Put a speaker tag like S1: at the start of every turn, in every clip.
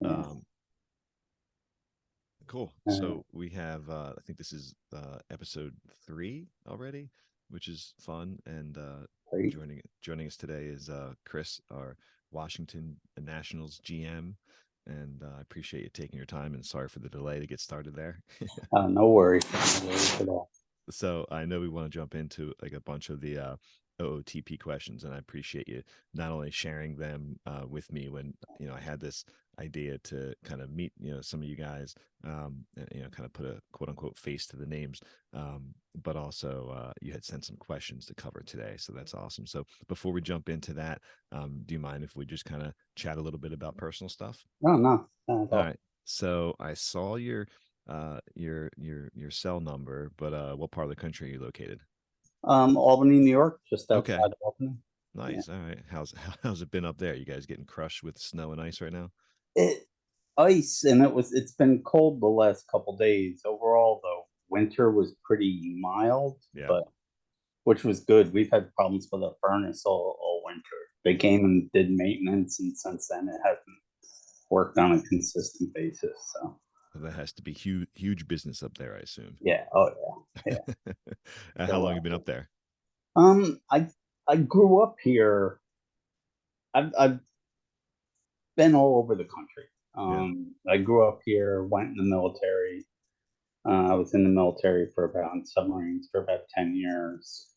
S1: Yeah.
S2: Um, cool.
S1: Uh,
S2: So we have, I think this is episode 3 already, which is fun. And
S1: great.
S2: joining us today is Chris, our Washington Nationals GM. And I appreciate you taking your time. And sorry for the delay to get started there.
S1: No worries. No worries at all.
S2: So I know we want to jump into like a bunch of the OOTP questions, and I appreciate you not only sharing them with me when I had this idea to kind of meet some of you guys, and, kind of put a quote unquote face to the names, but also you had sent some questions to cover today, so that's awesome. So before we jump into that, do you mind if we just kind of chat a little bit about personal stuff?
S1: No, no, not at
S2: All
S1: all.
S2: right. So I saw your cell number, but what part of the country are you located?
S1: Albany, New York, just
S2: Okay.
S1: outside of Albany. Yeah.
S2: Nice. All right. How's it been up there? You guys getting crushed with snow and ice right now?
S1: It ice, and it's been cold the last couple days. Overall, though, winter was pretty mild,
S2: Yeah.
S1: but which was good. We've had problems with our furnace all winter. They came and did maintenance, and since then it hasn't worked on a consistent basis. So
S2: That has to be huge business up there, I assume.
S1: yeah, oh yeah, yeah.
S2: How long
S1: So
S2: have you been up there?
S1: I grew up here. I've been all over the country.
S2: Yeah.
S1: I grew up here, went in the military. I was in the military for about submarines for about 10 years,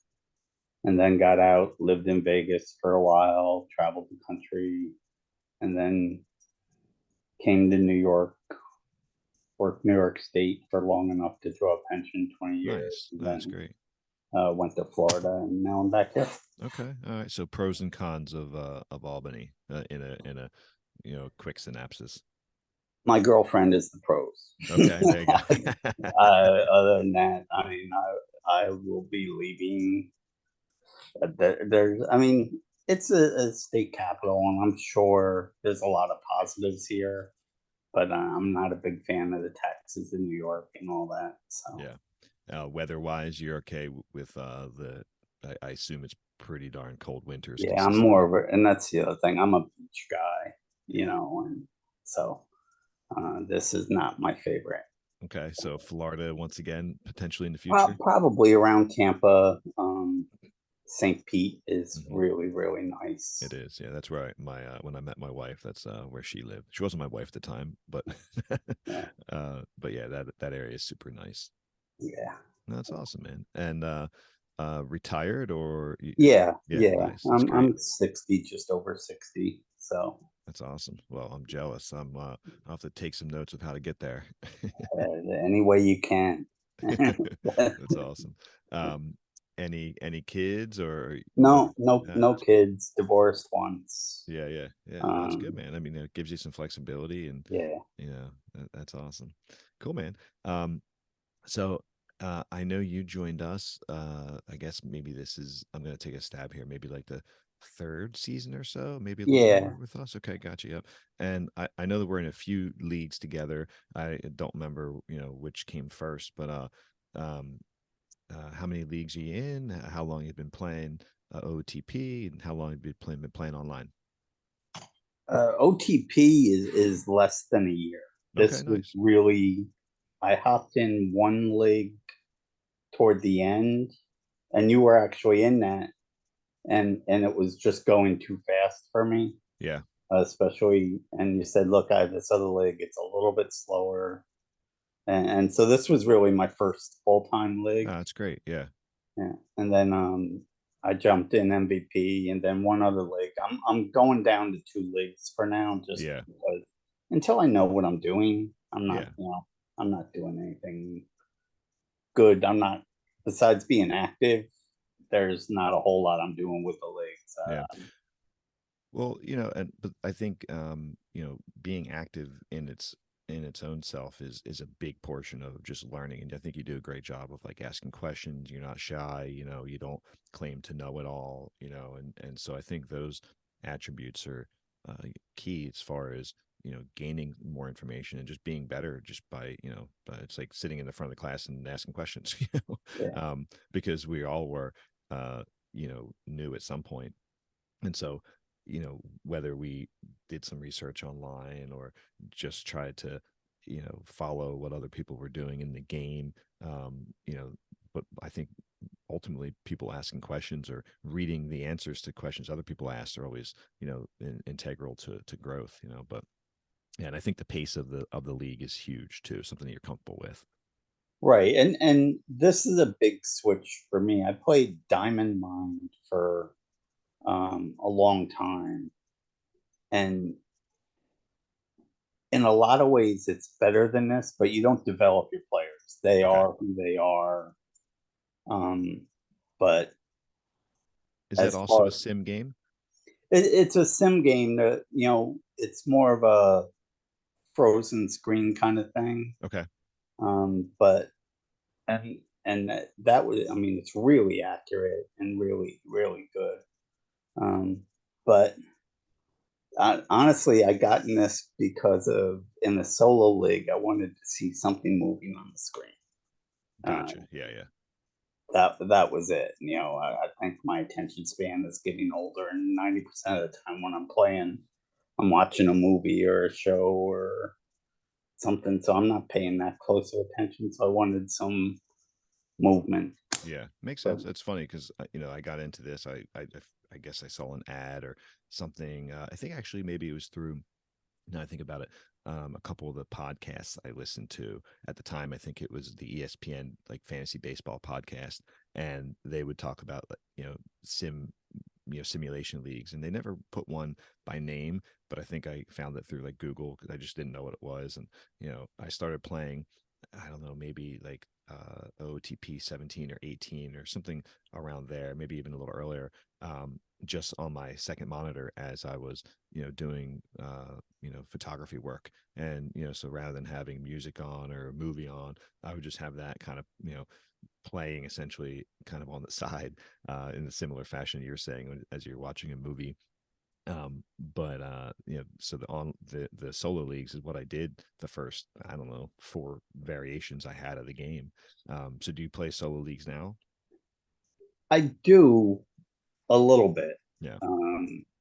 S1: and then got out, lived in Vegas for a while, traveled the country, and then came to New York, worked New York State for long enough to draw a pension, 20 years,
S2: Nice.
S1: and
S2: That's
S1: then
S2: great.
S1: went to Florida, and now I'm back here.
S2: Okay. All right. So pros and cons of Albany in a quick synopsis.
S1: My girlfriend is the pros.
S2: Okay. There you go.
S1: Other than that, I mean, I will be leaving. I mean, it's a state capital, and I'm sure there's a lot of positives here, but I'm not a big fan of the taxes in New York and all that. So,
S2: Yeah. Weather wise, you're okay with the. I assume it's pretty darn cold winters
S1: yeah, I'm
S2: consistently.
S1: more of a, and that's the other thing. I'm a beach guy, and so this is not my favorite.
S2: Okay, so Florida once again potentially in the future.
S1: Probably around Tampa. St. Pete is
S2: Hmm.
S1: really, really
S2: It
S1: nice.
S2: is, yeah. That's right. My when I met my wife, that's where she lived. She wasn't my wife at the time, but
S1: Yeah,
S2: but yeah, that area is super nice.
S1: yeah,
S2: That's awesome, man. And retired or
S1: yeah,
S2: yeah,
S1: yeah.
S2: nice. That's great.
S1: I'm 60, just over 60. So
S2: That's awesome. Well, I'm jealous. I'll have to take some notes of how to get there.
S1: any way you can.
S2: That's awesome. Um, any kids or
S1: No, no,
S2: uh,
S1: no kids. Divorced once.
S2: yeah, yeah, yeah. That's good,
S1: Um,
S2: man. I mean, it gives you some flexibility, and
S1: yeah.
S2: that's awesome. Cool, man. So I know you joined us. I guess maybe this is. I'm gonna take a stab here. Maybe like the third season or so, maybe a little more
S1: Yeah.
S2: with us. Okay, gotcha. Yep. And I know that we're in a few leagues together. I don't remember, which came first, but um, how many leagues are you in? How long you've been playing OTP, and how long you've been playing online?
S1: OTP is less than a year.
S2: Okay,
S1: This was
S2: nice.
S1: really, I hopped in one league toward the end, and you were actually in that, and it was just going too fast for me,
S2: Yeah,
S1: especially. And you said, "Look, I have this other league. It's a little bit slower." And so this was really my first full time league.
S2: that's great. Yeah,
S1: Yeah. And then I jumped in MVP and then one other league. I'm going down to two leagues for now just
S2: yeah,
S1: because until I know what I'm doing,
S2: yeah,
S1: I'm not doing anything good. I'm not besides being active, there's not a whole lot I'm doing with the leagues.
S2: yeah. Well, and but I think being active in its own self is a big portion of just learning. And I think you do a great job of like asking questions. You're not shy, you don't claim to know it all, and so I think those attributes are key as far as gaining more information and just being better just by it's like sitting in the front of the class and asking questions,
S1: Yeah.
S2: because we all were new at some point, and so whether we did some research online or just tried to, follow what other people were doing in the game. But I think ultimately people asking questions or reading the answers to questions other people asked are always, integral to growth, but yeah, and I think the pace of the league is huge too, something that you're comfortable with.
S1: Right. And this is a big switch for me. I played Diamond Mine for a long time. And in a lot of ways it's better than this, but you don't develop your players. They
S2: Okay.
S1: are who they are. Um, but
S2: Is that
S1: as
S2: also a
S1: far
S2: sim game?
S1: it's a sim game that, it's more of a frozen screen kind of thing.
S2: Okay.
S1: But and that was, I mean, it's really accurate and really, really good. Um, but honestly, I got in this because of in the solo league, I wanted to see something moving on the screen. Uh,
S2: Gotcha. Yeah, yeah.
S1: that was it. I think my attention span is getting older, and 90% of the time when I'm playing, I'm watching a movie or a show or something, so I'm not paying that close of attention. So I wanted some movement,
S2: Yeah, makes
S1: but
S2: sense. It's funny because I got into this. I guess I saw an ad or something. I think actually maybe it was through. Now I think about it, a couple of the podcasts I listened to at the time. I think it was the ESPN like fantasy baseball podcast, and they would talk about sim simulation leagues, and they never put one by name, but I think I found it through like Google because I just didn't know what it was. And I started playing, I don't know, maybe like OTP 17 or 18 or something around there, maybe even a little earlier, just on my second monitor as I was doing photography work. And so rather than having music on or a movie on, I would just have that kind of playing essentially kind of on the side, in the similar fashion you're saying as you're watching a movie. But so the solo leagues is what I did the first, I don't know, four variations I had of the game. So do you play solo leagues now?
S1: I do a little bit.
S2: Yeah.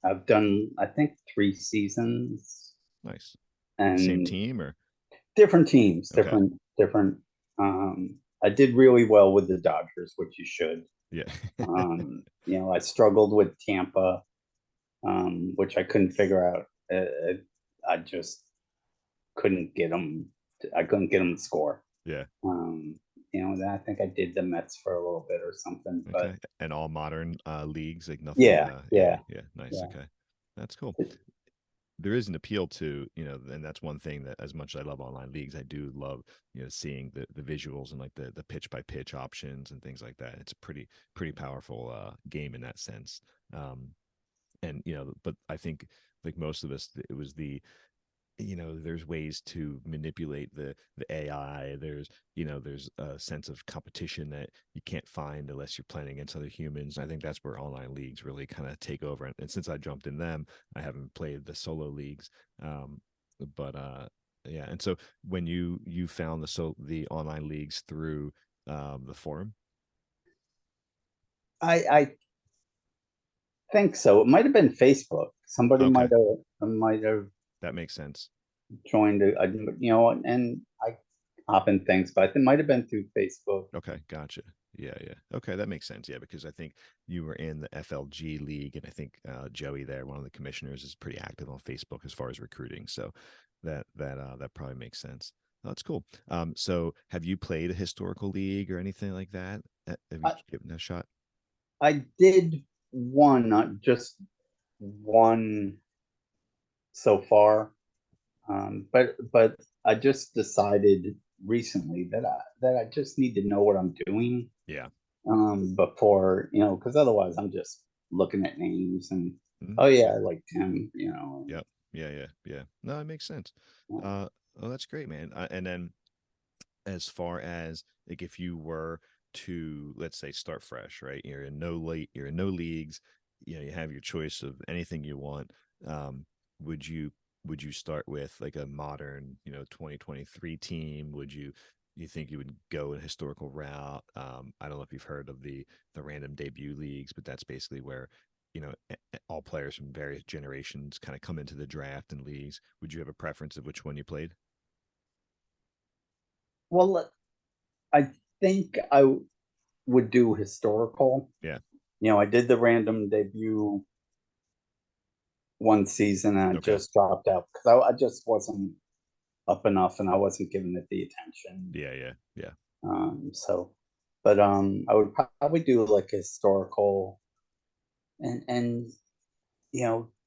S1: I've done, I think, 3 seasons
S2: Nice. With the same
S1: and
S2: team or
S1: different teams,
S2: okay.
S1: different. I did really well with the Dodgers, which you should.
S2: Yeah.
S1: I struggled with Tampa, which I couldn't figure out. I just couldn't get them. I couldn't get them to score.
S2: Yeah.
S1: Um, I think I did the Mets for a little bit or something, but
S2: Okay. And all modern leagues, like nothing
S1: yeah,
S2: yeah,
S1: yeah,
S2: yeah. Nice.
S1: yeah.
S2: Okay. That's cool. There is an appeal to, and that's one thing that as much as I love online leagues, I do love, seeing the visuals and like the pitch by pitch options and things like that. It's a pretty powerful game in that sense. And but I think like most of us, it was there's ways to manipulate the AI. There's a sense of competition that you can't find unless you're playing against other humans. I think that's where online leagues really kind of take over. And since I jumped in them, I haven't played the solo leagues. Um, but yeah, and so when you found the online leagues through the forum,
S1: I think so. It might have been Facebook. Somebody
S2: okay,
S1: might have
S2: that makes sense.
S1: joined. And I hop in things, but it might have been through Facebook.
S2: Okay, gotcha. Yeah, yeah. Okay, that makes sense. Yeah, because I think you were in the FLG league, and I think Joey there, one of the commissioners, is pretty active on Facebook as far as recruiting. So that probably makes sense. Oh, that's cool. So have you played a historical league or anything like that? Have you
S1: I,
S2: given that a shot?
S1: I did one, not just one so far, but I just decided recently that I just need to know what I'm doing,
S2: Yeah.
S1: before, because otherwise I'm just looking at names and,
S2: Mhm.
S1: oh yeah,
S2: Yeah.
S1: I liked him.
S2: Yep. Yeah. Yeah. Yeah. No, it makes sense. Oh, that's great, man. And then as far as like if you were to, let's say, start fresh, right? You're in no leagues, you have your choice of anything you want. um would you start with like a modern 2023 team? You think you would go a historical route? I don't know if you've heard of the random debut leagues, but that's basically where all players from various generations kind of come into the draft and leagues. Would you have a preference of which one you played?
S1: Well, I think would do historical.
S2: Yeah.
S1: I did the random debut one season and I
S2: Okay.
S1: just dropped out because I just wasn't up enough and I wasn't giving it the attention.
S2: Yeah. Yeah. Yeah.
S1: So, but I would probably do like a historical and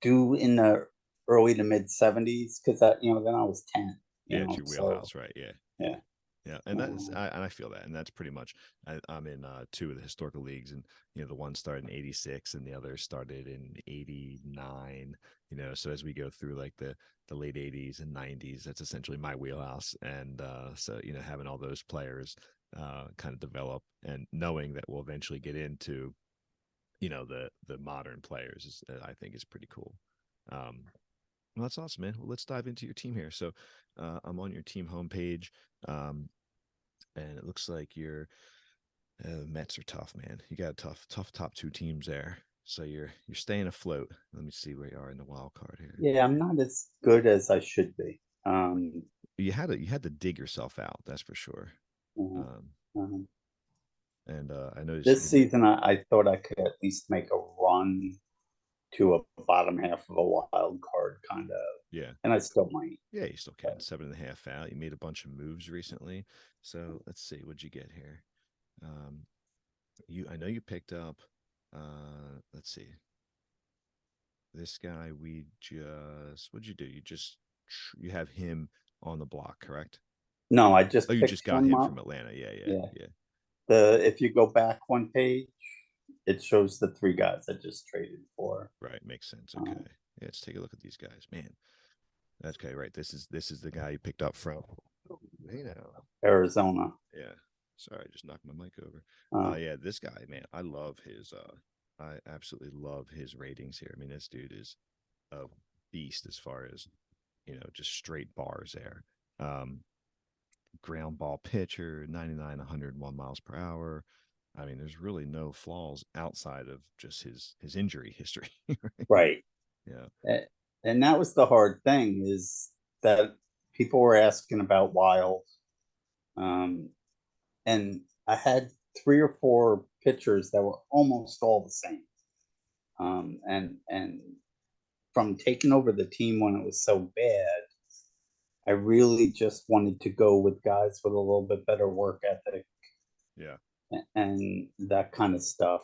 S1: do in the early to mid 70s because then I was 10,
S2: Yeah. It's your
S1: so
S2: wheelhouse, right? Yeah. Yeah.
S1: yeah.
S2: Yeah, and
S1: Uh,
S2: I feel that, and that's pretty much. I'm in two of the historical leagues, and the one started in '86, and the other started in '89. So as we go through like the late '80s and '90s, that's essentially my wheelhouse, and so having all those players kind of develop, and knowing that we'll eventually get into the modern players is I think is pretty cool. Um, well, that's awesome, man. Well, let's dive into your team here. So I'm on your team homepage. Um, and it looks like your Mets are tough, man. You got tough top two teams there. So you're staying afloat. Let me see where you are in the wild card here.
S1: yeah, I'm not as good as I should be.
S2: You had to dig yourself out, that's for sure.
S1: Uh,
S2: Um,
S1: um,
S2: and I noticed
S1: this
S2: you made
S1: season, I thought I could at least make a run to a bottom half of a wild card kind of,
S2: yeah.
S1: and I still might.
S2: Yeah, you still can.
S1: But
S2: 7.5 out. You made a bunch of moves recently. So let's see, what'd you get here? Um, I know you picked up let's see, this guy we just what'd you do? You have him on the block, correct?
S1: no, I
S2: Oh,
S1: just
S2: you just
S1: picked
S2: got
S1: him
S2: him
S1: up.
S2: from Atlanta. Yeah, yeah,
S1: Yeah.
S2: yeah.
S1: If you go back one page, it shows the three guys I just traded for.
S2: Right, makes sense. Okay.
S1: Uh,
S2: Yeah, let's take a look at these guys. Man. Okay, right. This is the guy you picked up from. Hey now.
S1: Arizona.
S2: Yeah. Sorry, I just knocked my mic over.
S1: Uh,
S2: Yeah, this guy, man, I absolutely love his ratings here. I mean, this dude is a beast as far as, just straight bars there. Um, Ground ball pitcher, 99, 101 miles per hour. I mean, there's really no flaws outside of just his injury history. Right?
S1: right.
S2: Yeah.
S1: A- And that was the hard thing is that people were asking about Wild. Um, and I had three or four pitchers that were almost all the same. And from taking over the team when it was so bad, I really just wanted to go with guys with a little bit better work ethic
S2: Yeah.
S1: and that kind of stuff.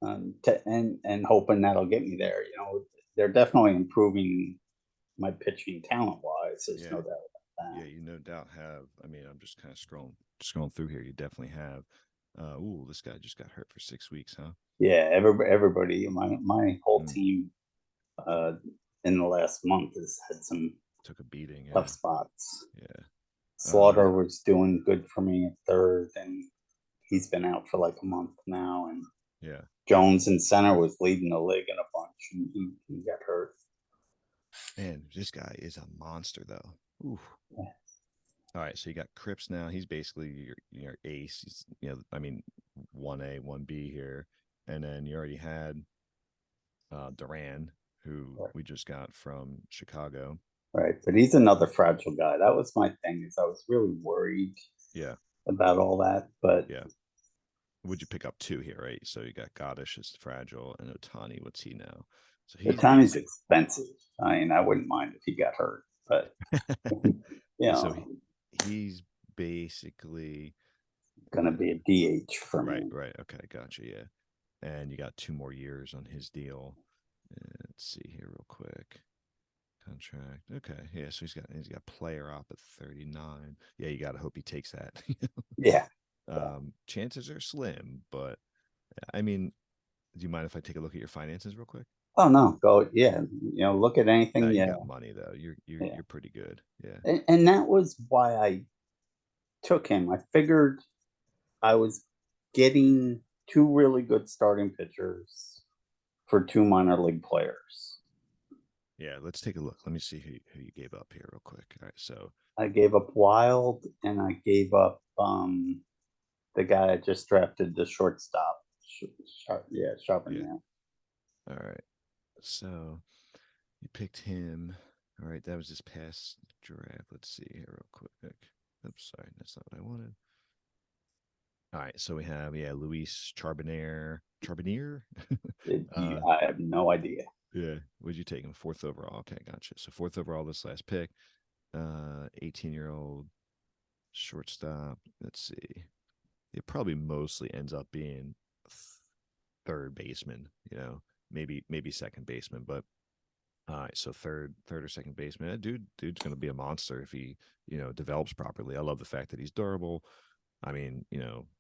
S1: And hoping that'll get me there. They're definitely improving my pitching talent wise. There's
S2: Yeah.
S1: no doubt about
S2: Yeah,
S1: that.
S2: you no doubt have. I mean, I'm just kind of scrolling through here. You definitely have. Ooh, this guy just got hurt for 6 weeks, huh?
S1: Yeah, everybody, my whole
S2: Mm,
S1: team uh, in the last month has had some
S2: took a beating.
S1: tough
S2: Yeah.
S1: spots.
S2: Yeah.
S1: Slaughter was doing good for me at third, and he's been out for like a month now. And
S2: Yeah.
S1: Jones in center was leading the league in a bunch, and he got hurt.
S2: Man, this guy is a monster, though. Ooh.
S1: Yeah.
S2: All right, so you got Cripps now. He's basically your ace. I mean, 1A, 1B here, and then you already had Duran, who we just got from Chicago.
S1: Right, but he's another fragile guy. That was my thing. Is I was really worried
S2: Yeah,
S1: about all that, but
S2: yeah. Would you pick up two here, right? So you got Goddish is fragile, and Otani. What's he now? So
S1: the
S2: he's
S1: time is
S2: basic.
S1: expensive. I mean, I wouldn't mind if he got hurt, but you
S2: So
S1: know,
S2: he's basically
S1: going to
S2: uh,
S1: be a DH for
S2: right,
S1: me.
S2: right. Okay, gotcha. Yeah, and you got 2 more years on his deal. Let's see here real quick. Contract. Okay. Yeah. So he's got player op at 39. Yeah, you gotta hope he takes that.
S1: Yeah.
S2: Chances are slim, but I mean, do you mind if I take a look at your finances real quick?
S1: Oh no, go. Yeah, look at
S2: No,
S1: anything.
S2: you
S1: Yeah,
S2: got money though. You're you're
S1: yeah.
S2: you're pretty good. Yeah.
S1: And that was why I took him. I figured I was getting two really good starting pitchers for two minor league players.
S2: Yeah. Let's take a look. Let me see who you gave up here real quick. All right. So
S1: I gave up Wild and I gave up the guy I just drafted, the shortstop. Yeah,
S2: yeah.
S1: Charbonnet.
S2: All right. So you picked him. All right. That was this past draft. Let's see here real quick. Oops, sorry. That's not what I wanted. All right. So we have, yeah, Luis Charbonnier. Charbonnier? uh,
S1: I have no idea.
S2: yeah. Would you take him? Fourth overall. Okay. Gotcha. So fourth overall, this last pick. 18-year-old shortstop. Let's see. It probably mostly ends up being third baseman, maybe second baseman, but all right, so third or second baseman. Dude's going to be a monster if he, develops properly. I love the fact that he's durable. I mean,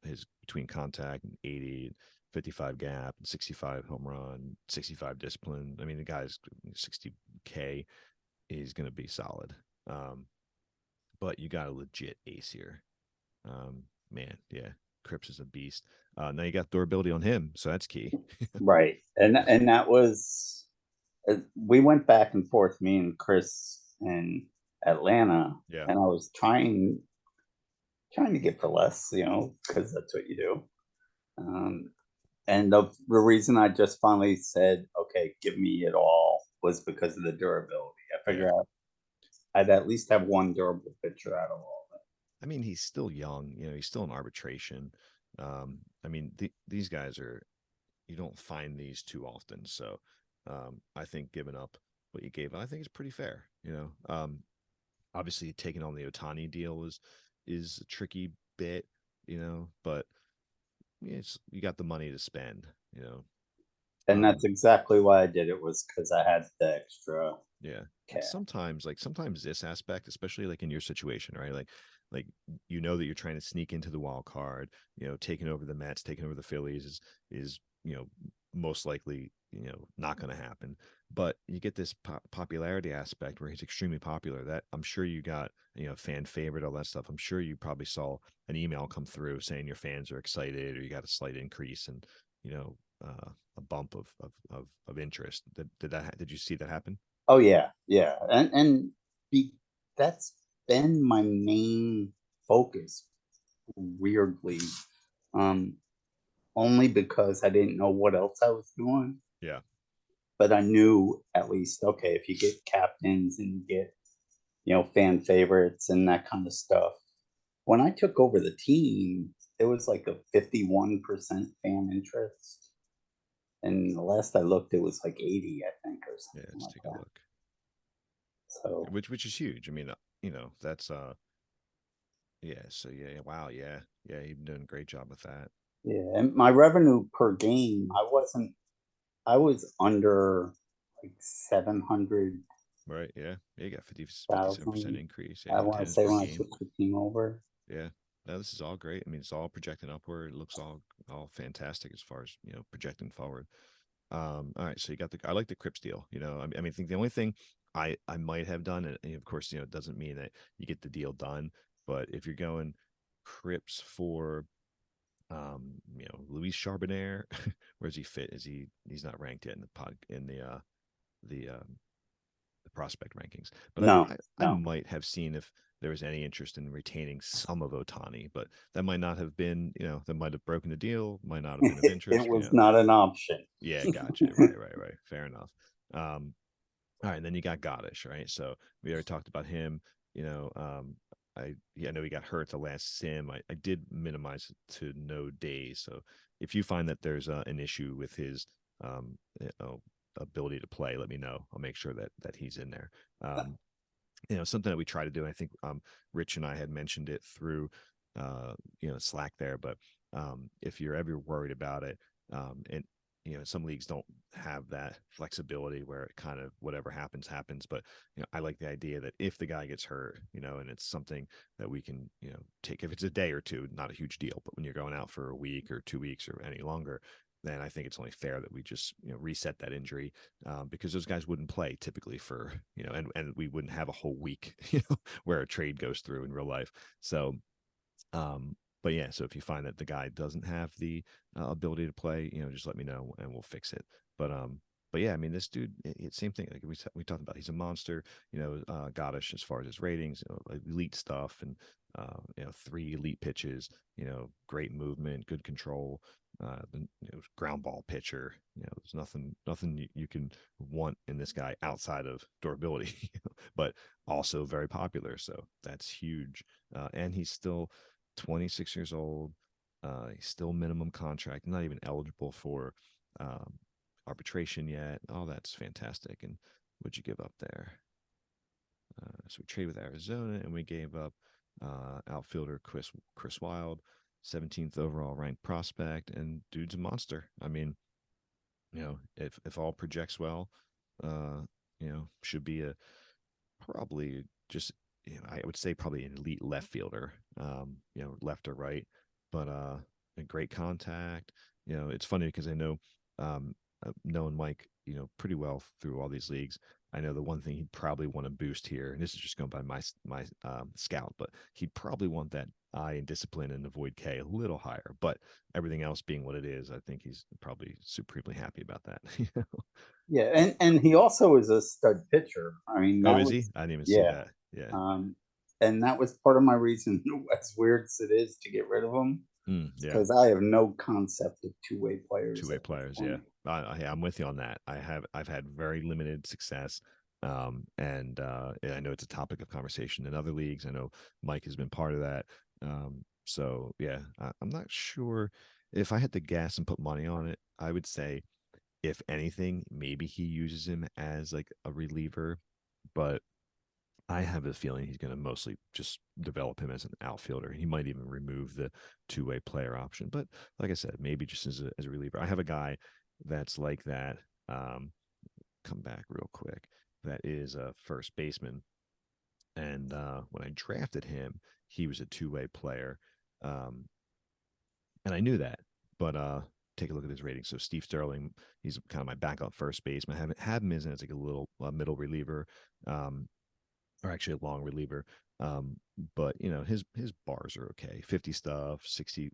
S2: his between contact and 80, 55 gap, and 65 home run, 65 discipline. I mean, the guy's 60K. He's going to be solid. Um, but you got a legit ace here. Man, yeah, Cripps is a beast. Now you got durability on him, so that's key.
S1: Right. And that was we went back and forth, me and Chris in Atlanta,
S2: Yeah,
S1: and I was trying to get for less, because that's what you do. Um, and the reason I just finally said, okay, give me it all was because of the durability. I
S2: yeah.
S1: figured out I'd at least have one durable pitcher out of all of
S2: I mean, he's still young. He's still in arbitration. I mean, these guys are you don't find these too often. So, I think giving up what you gave, I think is pretty fair. Obviously taking on the Otani deal is a tricky bit. But yeah, you got the money to spend.
S1: it. And that's
S2: Um,
S1: exactly why I did it, was because I had the extra
S2: Yeah. And
S1: cash.
S2: sometimes this aspect, especially like in your situation, right? Like that you're trying to sneak into the wild card, taking over the Mets, taking over the Phillies is, most likely, not going to happen. But you get this popularity aspect where he's extremely popular. That I'm sure you got, fan favorite, all that stuff. I'm sure you probably saw an email come through saying your fans are excited or you got a slight increase and, you know, a bump of interest. Did you see that happen?
S1: Oh yeah, yeah, and be, that's been my main focus. Weirdly, um, only because I didn't know what else I was doing,
S2: Yeah.
S1: but I knew at least, okay, if you get captains and you get fan favorites and that kind of stuff. When I took over the team, it was like a 51% fan interest, and the last I looked, it was like 80, I think, or
S2: Yeah,
S1: something
S2: let's
S1: like
S2: take a
S1: that.
S2: look.
S1: So
S2: Which is huge. I mean, that's yeah, so yeah, wow, yeah. Yeah, you've been doing a great job with that.
S1: yeah, and my revenue per game, I was under like 700,000.
S2: Right, yeah. Yeah, you got 57% increase. Yeah,
S1: I
S2: your
S1: want to
S2: attendance
S1: say
S2: per
S1: when I
S2: game.
S1: took the team over.
S2: Yeah. No, this is all great. I mean, it's all projecting upward. It looks all fantastic as far as, projecting forward. All right, so you got I like the Crips deal. I think the only thing I might have done, and of course, it doesn't mean that you get the deal done, but if you're going Crips for Luis Charbonnier, where does he fit? He's not ranked yet in the the prospect rankings. But
S1: No,
S2: I
S1: no,
S2: might have seen if there was any interest in retaining some of Otani, but that might not have been, that might have broken the deal, might not have been of
S1: it
S2: interest.
S1: was not an option.
S2: Yeah, gotcha. Right. Fair enough. Um, all right, and then you got Godish, right? So we already talked about him. You know, um, I know he got hurt the last sim. I did minimize it to no days. So if you find that there's an issue with his um, ability to play, let me know. I'll make sure that he's in there. Um, Something that we try to do. And I think Rich and I had mentioned it through Slack there, but if you're ever worried about it, and some leagues don't have that flexibility where it kind of whatever happens, but I like the idea that if the guy gets hurt, and it's something that we can take, if it's a day or two, not a huge deal, but when you're going out for a week or 2 weeks or any longer, then I think it's only fair that we just reset that injury, because those guys wouldn't play typically for and we wouldn't have a whole week where a trade goes through in real life. So, but yeah, so if you find that the guy doesn't have the ability to play, just let me know and we'll fix it. But But yeah, I mean, this dude, same thing. Like we talked about, he's a monster. Goddish as far as his ratings, like elite stuff, and 3 elite pitches. Great movement, good control. Ground ball pitcher. There's nothing you can want in this guy outside of durability, but also very popular. So that's huge. And he's still 26 years old. He's still minimum contract, not even eligible for um, arbitration yet. Oh, that's fantastic. And what'd you give up there? So we traded with Arizona, and we gave up outfielder Chris Wild, 17th overall ranked prospect, and dude's a monster. I mean, if all projects well, should be a probably just I would say probably an elite left fielder, left or right, but a great contact. It's funny because I know, knowing Mike, pretty well through all these leagues. I know the one thing he'd probably want to boost here, and this is just going by my scout, but he'd probably want that I and discipline and avoid K a little higher. But everything else being what it is, I think he's probably supremely happy about that.
S1: Yeah, and he also is a stud pitcher. I mean,
S2: Oh,
S1: that
S2: is he?
S1: was
S2: I didn't even see
S1: yeah.
S2: that. Yeah.
S1: Um, and that was part of my reason, as weird as it is, to get rid of him,
S2: Yeah.
S1: because I have no concept of two-way players
S2: Two-way
S1: at this
S2: players, yeah.
S1: point.
S2: I'm with you on that. I've had very limited success, and I know it's a topic of conversation in other leagues. I know Mike has been part of that. So yeah, I'm not sure if I had to guess and put money on it. I would say, if anything, maybe he uses him as like a reliever, but I have a feeling he's going to mostly just develop him as an outfielder. He might even remove the two-way player option. But like I said, maybe just as a reliever. I have a guy that's like that. Um, Come back real quick. That is a first baseman. And when I drafted him, he was a two-way player. Um, and I knew that. But take a look at his rating. So Steve Sterling, he's kind of my backup first baseman. I haven't had him as like a little middle reliever. Um, or actually a long reliever. Um, but his bars are okay. 50 stuff, 60,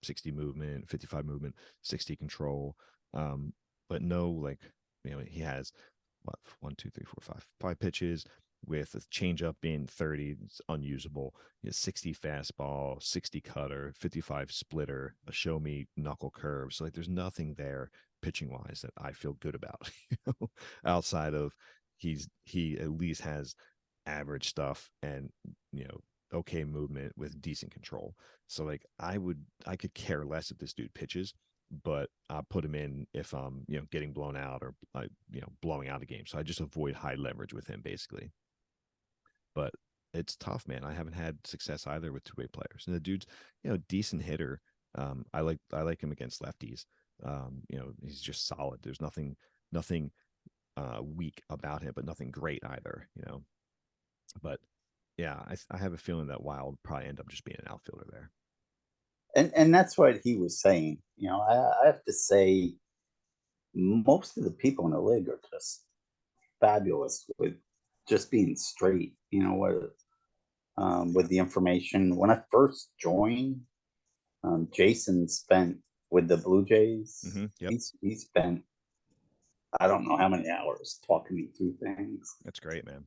S2: 60 movement, 55 movement, 60 control. But no, like, he has what, one, two, three, four, five pitches, with a changeup being 30, it's unusable. He has 60 fastball, 60 cutter, 55 splitter, a show me knuckle curve. So like there's nothing there pitching wise that I feel good about, outside of he at least has average stuff and okay movement with decent control. So like I could care less if this dude pitches, but I'll put him in if I'm getting blown out or blowing out a game. So I just avoid high leverage with him basically. But it's tough, man. I haven't had success either with two-way players. And the dude's decent hitter. I like him against lefties. He's just solid. There's nothing weak about him, but nothing great either. But yeah, I have a feeling that Wild probably end up just being an outfielder there.
S1: And that's what he was saying. I have to say, most of the people in the league are just fabulous with just being straight. With the information. When I first joined, Jason spent with the Blue Jays.
S2: Yep,
S1: He spent, I don't know how many hours talking me through things,
S2: that's great, man.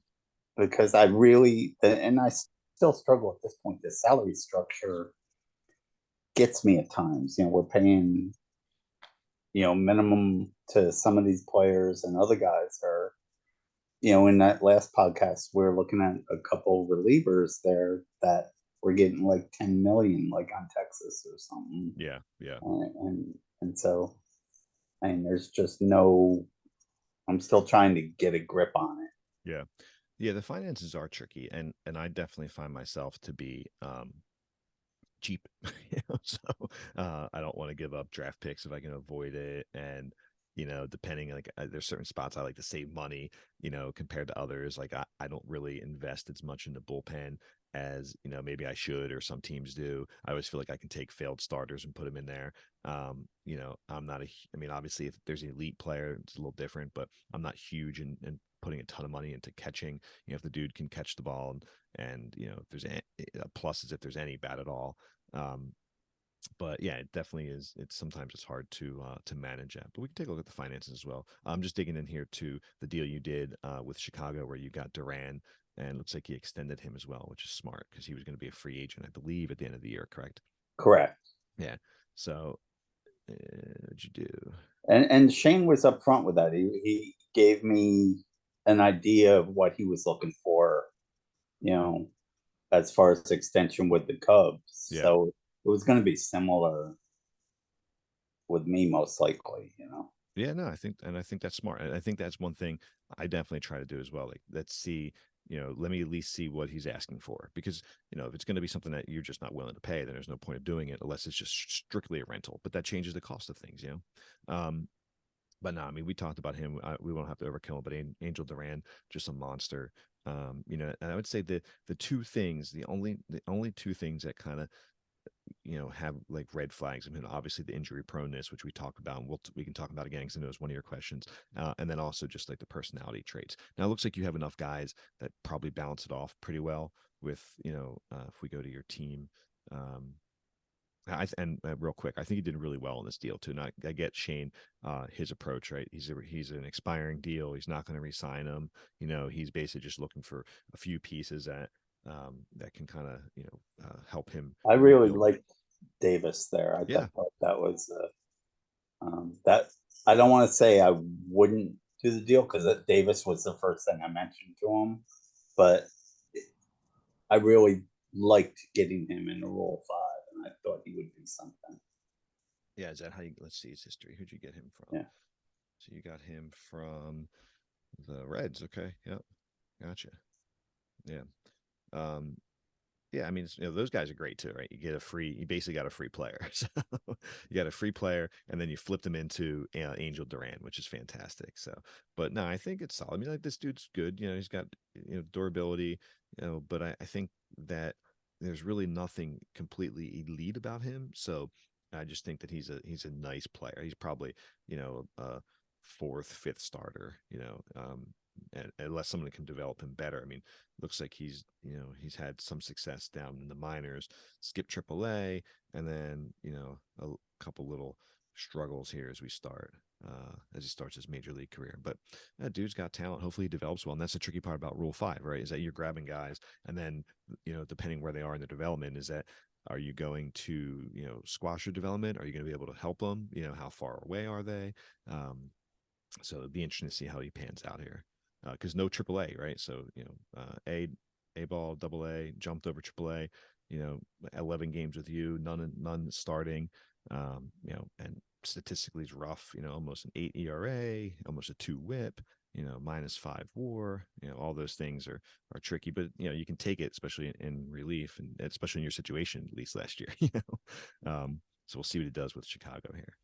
S1: because I really, and I still struggle at this point. The salary structure gets me at times. We're paying minimum to some of these players, and other guys are, in that last podcast, we're looking at a couple relievers there that we're getting like 10 million, like on Texas or something.
S2: Yeah, yeah,
S1: And so, I mean, there's just no, I'm still trying to get a grip on it.
S2: yeah, yeah. The finances are tricky, and I definitely find myself to be cheap. So I don't want to give up draft picks if I can avoid it. And depending, like, there's certain spots I like to save money, compared to others. Like I don't really invest as much in the bullpen as maybe I should, or some teams do. I always feel like I can take failed starters and put them in there. I'm not I mean, obviously if there's an elite player, it's a little different, but I'm not huge in putting a ton of money into catching. If the dude can catch the ball, and if there's a plus is if there's any bad at all. um But yeah, it definitely is. It's sometimes it's hard to manage that. But we can take a look at the finances as well. I'm just digging in here to the deal you did with Chicago, where you got Duran, and looks like you extended him as well, which is smart because he was going to be a free agent, I believe, at the end of the year. Correct?
S1: Correct.
S2: Yeah. So what'd you do?
S1: And Shane was upfront with that. He gave me an idea of what he was looking for, you know, as far as extension with the Cubs.
S2: Yeah.
S1: So it was going to be similar with me, most likely,
S2: Yeah, no, I think that's smart. And I think that's one thing I definitely try to do as well. Like, let's see, let me at least see what he's asking for. Because, if it's going to be something that you're just not willing to pay, then there's no point of doing it unless it's just strictly a rental. But that changes the cost of things. But no, I mean, we talked about him. We won't have to overkill him, but Angel Duran, just a monster. And I would say the two things, the only two things that kind of have like red flags. I mean, obviously the injury proneness, which we talked about, and we can talk about again because I know it was one of your questions, and then also just like the personality traits. Now it looks like you have enough guys that probably balance it off pretty well with if we go to your team. Real quick, I think he did really well in this deal too. Not I get Shane, his approach, right? He's an expiring deal. He's not going to re-sign him. He's basically just looking for a few pieces that can kind of help him
S1: I really
S2: rebuild.
S1: liked Davis there.
S2: Yeah,
S1: Thought that was that. I don't want to say I wouldn't do the deal because Davis was the first thing I mentioned to him, but I really liked getting him in the Rule 5, and I thought he would be something.
S2: yeah. Is that how you? Let's see his history. Who'd you get him from?
S1: Yeah.
S2: So you got him from the Reds. Okay, yep, gotcha. Yeah. Um, Yeah, I mean, those guys are great too, right? You basically got a free player. So you got a free player, and then you flipped him into Angel Duran, which is fantastic. So, but no, I think it's solid. I mean, like this dude's good. He's got durability. But I think that there's really nothing completely elite about him. So I just think that he's a nice player. He's probably a fourth, fifth starter. Unless someone can develop him better. I mean, looks like he's had some success down in the minors, skip AAA, and then a couple little struggles here as he starts his major league career. But that dude's got talent. Hopefully he develops well, and that's the tricky part about Rule 5, right? Is that you're grabbing guys, and then depending where they are in the development, is that are you going to squash your development? Are you going to be able to help them? How far away are they? So it'd be interesting to see how he pans out here, because no AAA, right? So A ball, double A, jumped over AAA. 11 games with you, none starting. And statistically is rough. Almost an 8 ERA, almost a 2 WHIP. -5 WAR. All those things are tricky, but you can take it, especially in relief, and especially in your situation, at least last year. So we'll see what he does with Chicago here.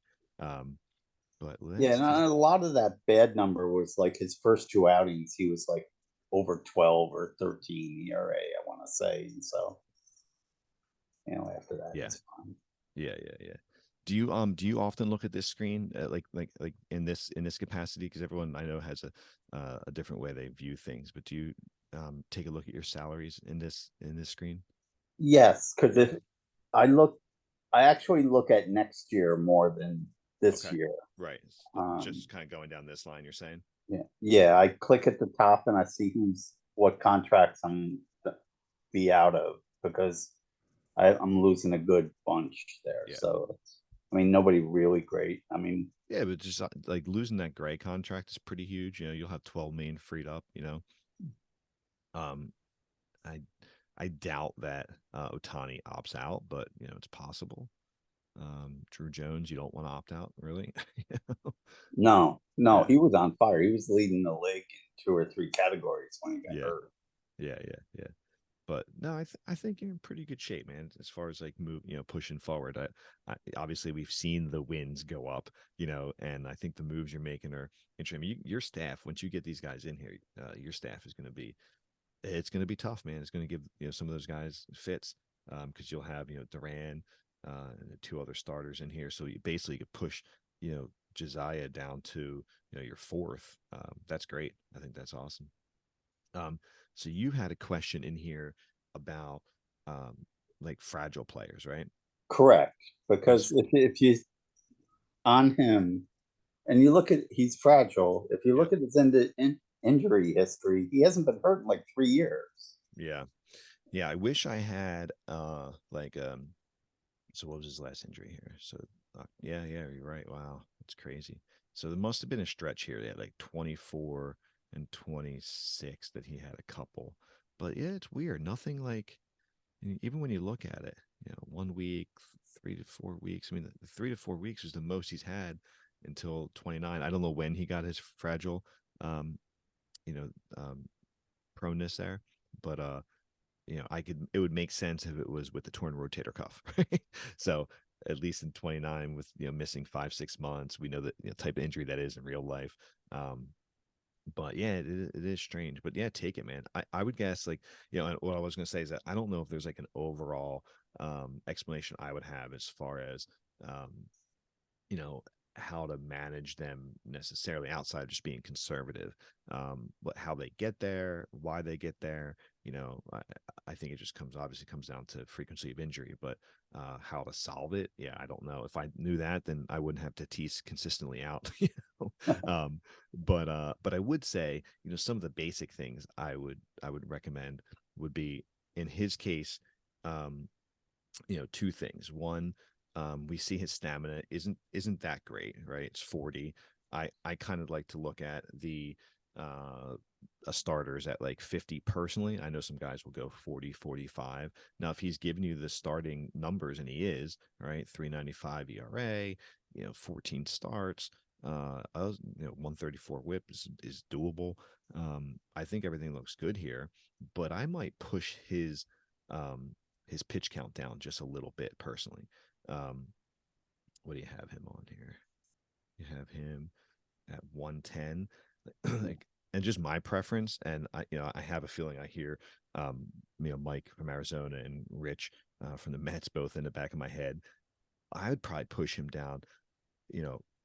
S2: But
S1: Yeah,
S2: let's
S1: and
S2: take
S1: a lot of that bad number was like his first two outings, he was like over 12 or 13 ERA, I want to say. And so, after that,
S2: yeah,
S1: it's fine.
S2: yeah. Do you often look at this screen like in this capacity? Because everyone I know has a different way they view things. But do you take a look at your salaries in this screen?
S1: Yes, because
S2: Yeah.
S1: if I look, I actually look at next year more than this
S2: Okay.
S1: year.
S2: Right.
S1: Um,
S2: Just kind of going down this line, you're saying?
S1: yeah, I click at the top and I see what contracts be out of because I'm losing a good bunch there.
S2: Yeah.
S1: So, I mean, nobody really great. I mean,
S2: Yeah, but just like losing that gray contract is pretty huge. You'll have 12 million freed up. Um, I I doubt that Otani opts out, but it's possible. Drew Jones, you don't want to opt out, really.
S1: no, no,
S2: Yeah,
S1: he was on fire. He was leading the league in two or three categories when he got
S2: yeah,
S1: hurt.
S2: yeah. But no, I think you're in pretty good shape, man. As far as like pushing forward. Obviously we've seen the wins go up, and I think the moves you're making are interesting. I mean, your staff, once you get these guys in here, your staff is going to be it's going to be tough, man. It's going to give some of those guys fits because you'll have Duran and two other starters in here, so you basically could push Josiah down to your fourth. That's great. I think that's awesome. Um, so you had a question in here about um, like fragile players, right?
S1: correct.
S2: That's
S1: Because if you on him and you look at he's fragile. If you
S2: yeah,
S1: look at his injury history, he hasn't been hurt in like 3 years.
S2: yeah, yeah. I wish I had like So what was his last injury here? So yeah, yeah, you're right. Wow, that's crazy. So there must have been a stretch here. They had like 24 and 26 that he had a couple. But yeah, it's weird. Nothing like even when you look at it, 1 week, 3 to 4 weeks. I mean, the 3 to 4 weeks was the most he's had until 29. I don't know when he got his fragile, um, you know, um, proneness there, but it would make sense if it was with the torn rotator cuff, right? So at least in 29 with, missing 5, 6 months, we know that, type of injury that is in real life. Um, but yeah, it is strange, but yeah, take it, man. I would guess like, and what I was going to say is that I don't know if there's like an overall, explanation I would have as far as, um, you know how to manage them necessarily outside of just being conservative, but how they get there, why they get there. I think it just obviously comes down to frequency of injury, but how to solve it, yeah, I don't know. If I knew that, then I wouldn't have Tatis consistently out. know? But I would say, some of the basic things I would recommend would be, in his case, um, two things. One, we see his stamina isn't that great, right? It's 40. I kind of like to look at the uh starters at like 50 personally. I know some guys will go 40, 45. Now, if he's giving you the starting numbers, and he is, right, 395 ERA, 14 starts, 134 whip is doable. I think everything looks good here, but I might push um his pitch count down just a little bit personally. Um, what do you have him on here? You have him at 110. like, and just my preference, and I have a feeling I hear, Mike from Arizona and Rich from the Mets both in the back of my head. I would probably push him down.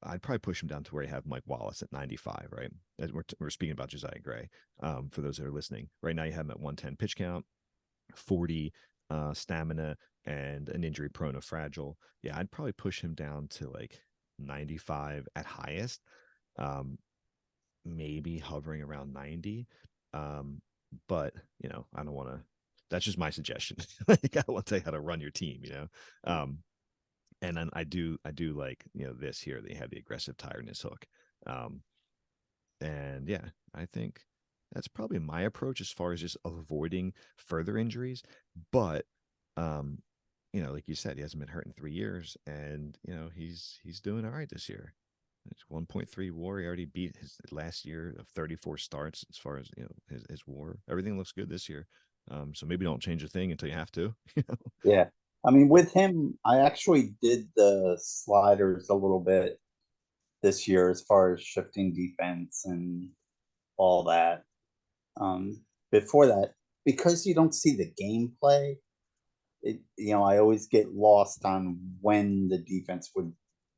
S2: I'd probably push him down to where you have Mike Wallace at 95, right? As we're speaking about Josiah Gray. For those that are listening, right now you have him at 110 pitch count, 40 stamina, and an injury prone or fragile. Yeah, I'd probably push him down to like 95 at highest, um, maybe hovering around 90. Um, but, I don't want to, that's just my suggestion. Like, I don't want to tell you how to run your team. Um, and then I do like, this here, they have the aggressive tiredness hook. Um, and yeah, I think that's probably my approach as far as just avoiding further injuries. But um, like you said, he hasn't been hurt in 3 years, and he's doing all right this year. It's 1.3 WAR. He already beat his last year of 34 starts as far as his WAR. Everything looks good this year. So maybe don't change a thing until you have to.
S1: Yeah. I mean, with him, I actually did the sliders a little bit this year as far as shifting defense and all that. Before that, because you don't see the gameplay, I always get lost on when the defense would,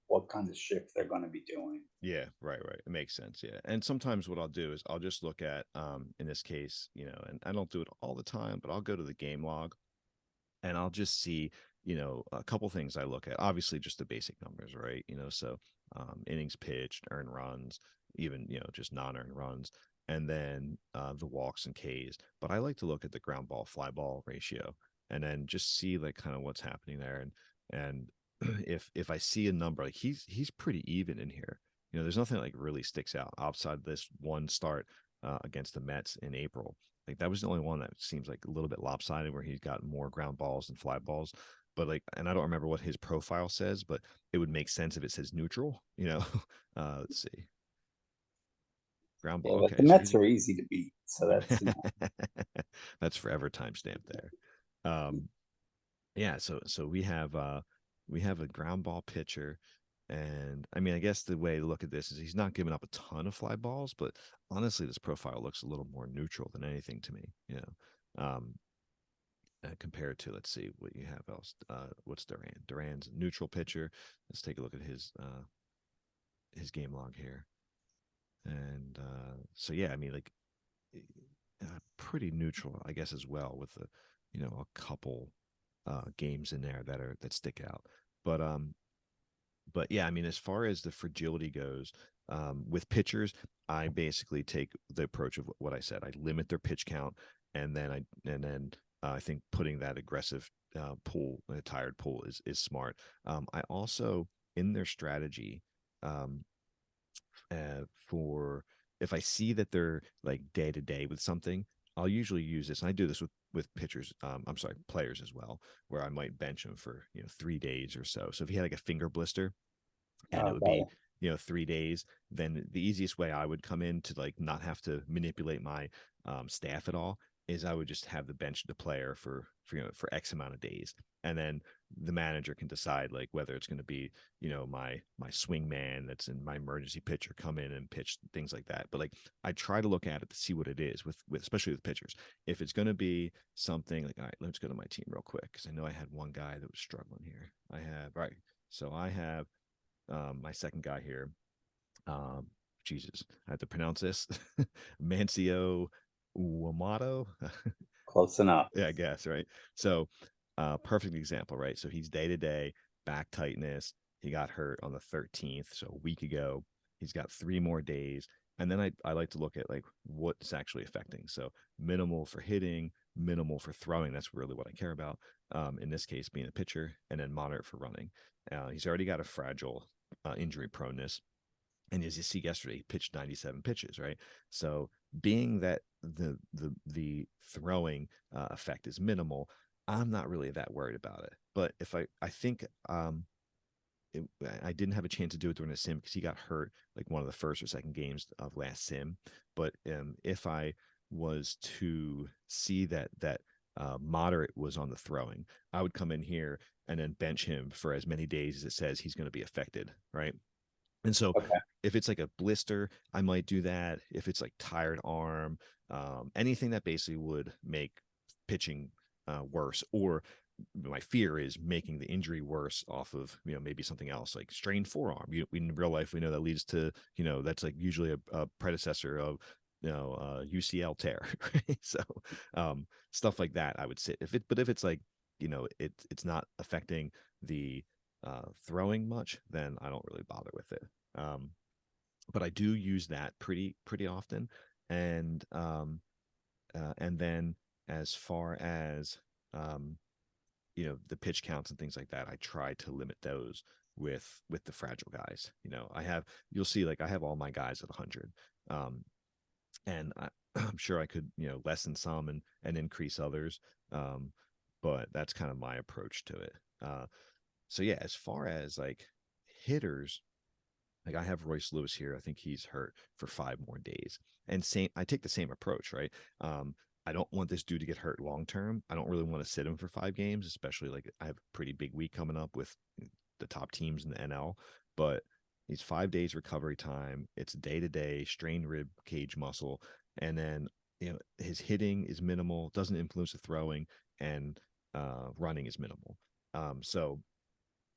S1: what kind of shift they're going to be doing.
S2: Yeah, right, right. It makes sense. Yeah. And sometimes what I'll do is I'll just look at, in this case, and I don't do it all the time, but I'll go to the game log, and I'll just see, a couple things I look at. Obviously, just the basic numbers, right? So innings pitched, earned runs, even just non-earned runs, and then the walks and Ks. But I like to look at the ground ball fly ball ratio, and then just see like kind of what's happening there, and if I see a number, like he's pretty even in here. There's nothing like really sticks out outside this one start against the Mets in April. Like, that was the only one that seems like a little bit lopsided, where he's got more ground balls than fly balls. But like, and I don't remember what his profile says, but it would make sense if it says neutral. Let's see, ground ball.
S1: Yeah, but
S2: Okay,
S1: the
S2: so
S1: Mets
S2: he's
S1: are easy to beat, so that's
S2: that's forever timestamp there. Um, yeah, so we have a ground ball pitcher, and I mean, I guess the way to look at this is he's not giving up a ton of fly balls, but honestly, this profile looks a little more neutral than anything to me. Compared to, let's see what you have else. What's Duran? Duran's a neutral pitcher. Let's take a look at his game log here. And so yeah, I mean, like, pretty neutral, I guess, as well, with a couple. games in there that stick out. But yeah, I mean, as far as the fragility goes, with pitchers, I basically take the approach of what I said. I limit their pitch count, and then I think putting that aggressive pull, a tired pull, is smart. I also in their strategy, um, for if I see that they're like day to day with something, I'll usually use this. And I do this with pitchers. I'm sorry, players as well, where I might bench them for 3 days or so. So if he had like a finger blister, and it would be
S1: Okay.
S2: 3 days, then the easiest way I would come in to like not have to manipulate my staff at all is I would just have the bench the player for X amount of days, and then the manager can decide like whether it's going to be my swing man that's in my emergency pitcher come in and pitch things like that. But like I try to look at it to see what it is with especially with pitchers. If it's going to be something like, all right, let's go to my team real quick because I know I had one guy that was struggling here. I have right, so I have my second guy here. Um, Jesus, I have to pronounce this. Mancio Uamato.
S1: Close enough.
S2: Yeah, I guess, right? So, perfect example, right? So he's day to day back tightness. He got hurt on the 13th, so a week ago. He's got 3 more days. And then I like to look at like what's actually affecting. So minimal for hitting, minimal for throwing. That's really what I care about. In this case, being a pitcher, and then moderate for running. He's already got a fragile injury proneness, and as you see yesterday, he pitched 97 pitches, right? So being that the throwing effect is minimal, I'm not really that worried about it. But if I think it, I didn't have a chance to do it during the sim because he got hurt like one of the first or second games of last sim. But if I was to see that moderate was on the throwing, I would come in here and then bench him for as many days as it says he's going to be affected, right? And so
S1: Okay.
S2: if it's like a blister, I might do that. If it's like tired arm, anything that basically would make pitching worse, or my fear is making the injury worse off of maybe something else like strained forearm. In real life, we know that leads to that's like usually a predecessor of UCL tear. Right? So stuff like that, I would sit if it's like it's not affecting the throwing much, then I don't really bother with it. Um, but I do use that pretty often, and then as far as um, the pitch counts and things like that, I try to limit those with the fragile guys. You'll see like I have all my guys at 100, um, and I'm sure I could lessen some and increase others, um, but that's kind of my approach to it. So yeah, as far as like hitters, like I have Royce Lewis here. I think he's hurt for 5 more days. And same, I take the same approach, right? I don't want this dude to get hurt long term. I don't really want to sit him for 5 games, especially like I have a pretty big week coming up with the top teams in the NL. But he's 5 days recovery time. It's day to day strained rib cage muscle, and then his hitting is minimal, doesn't influence the throwing, and running is minimal. So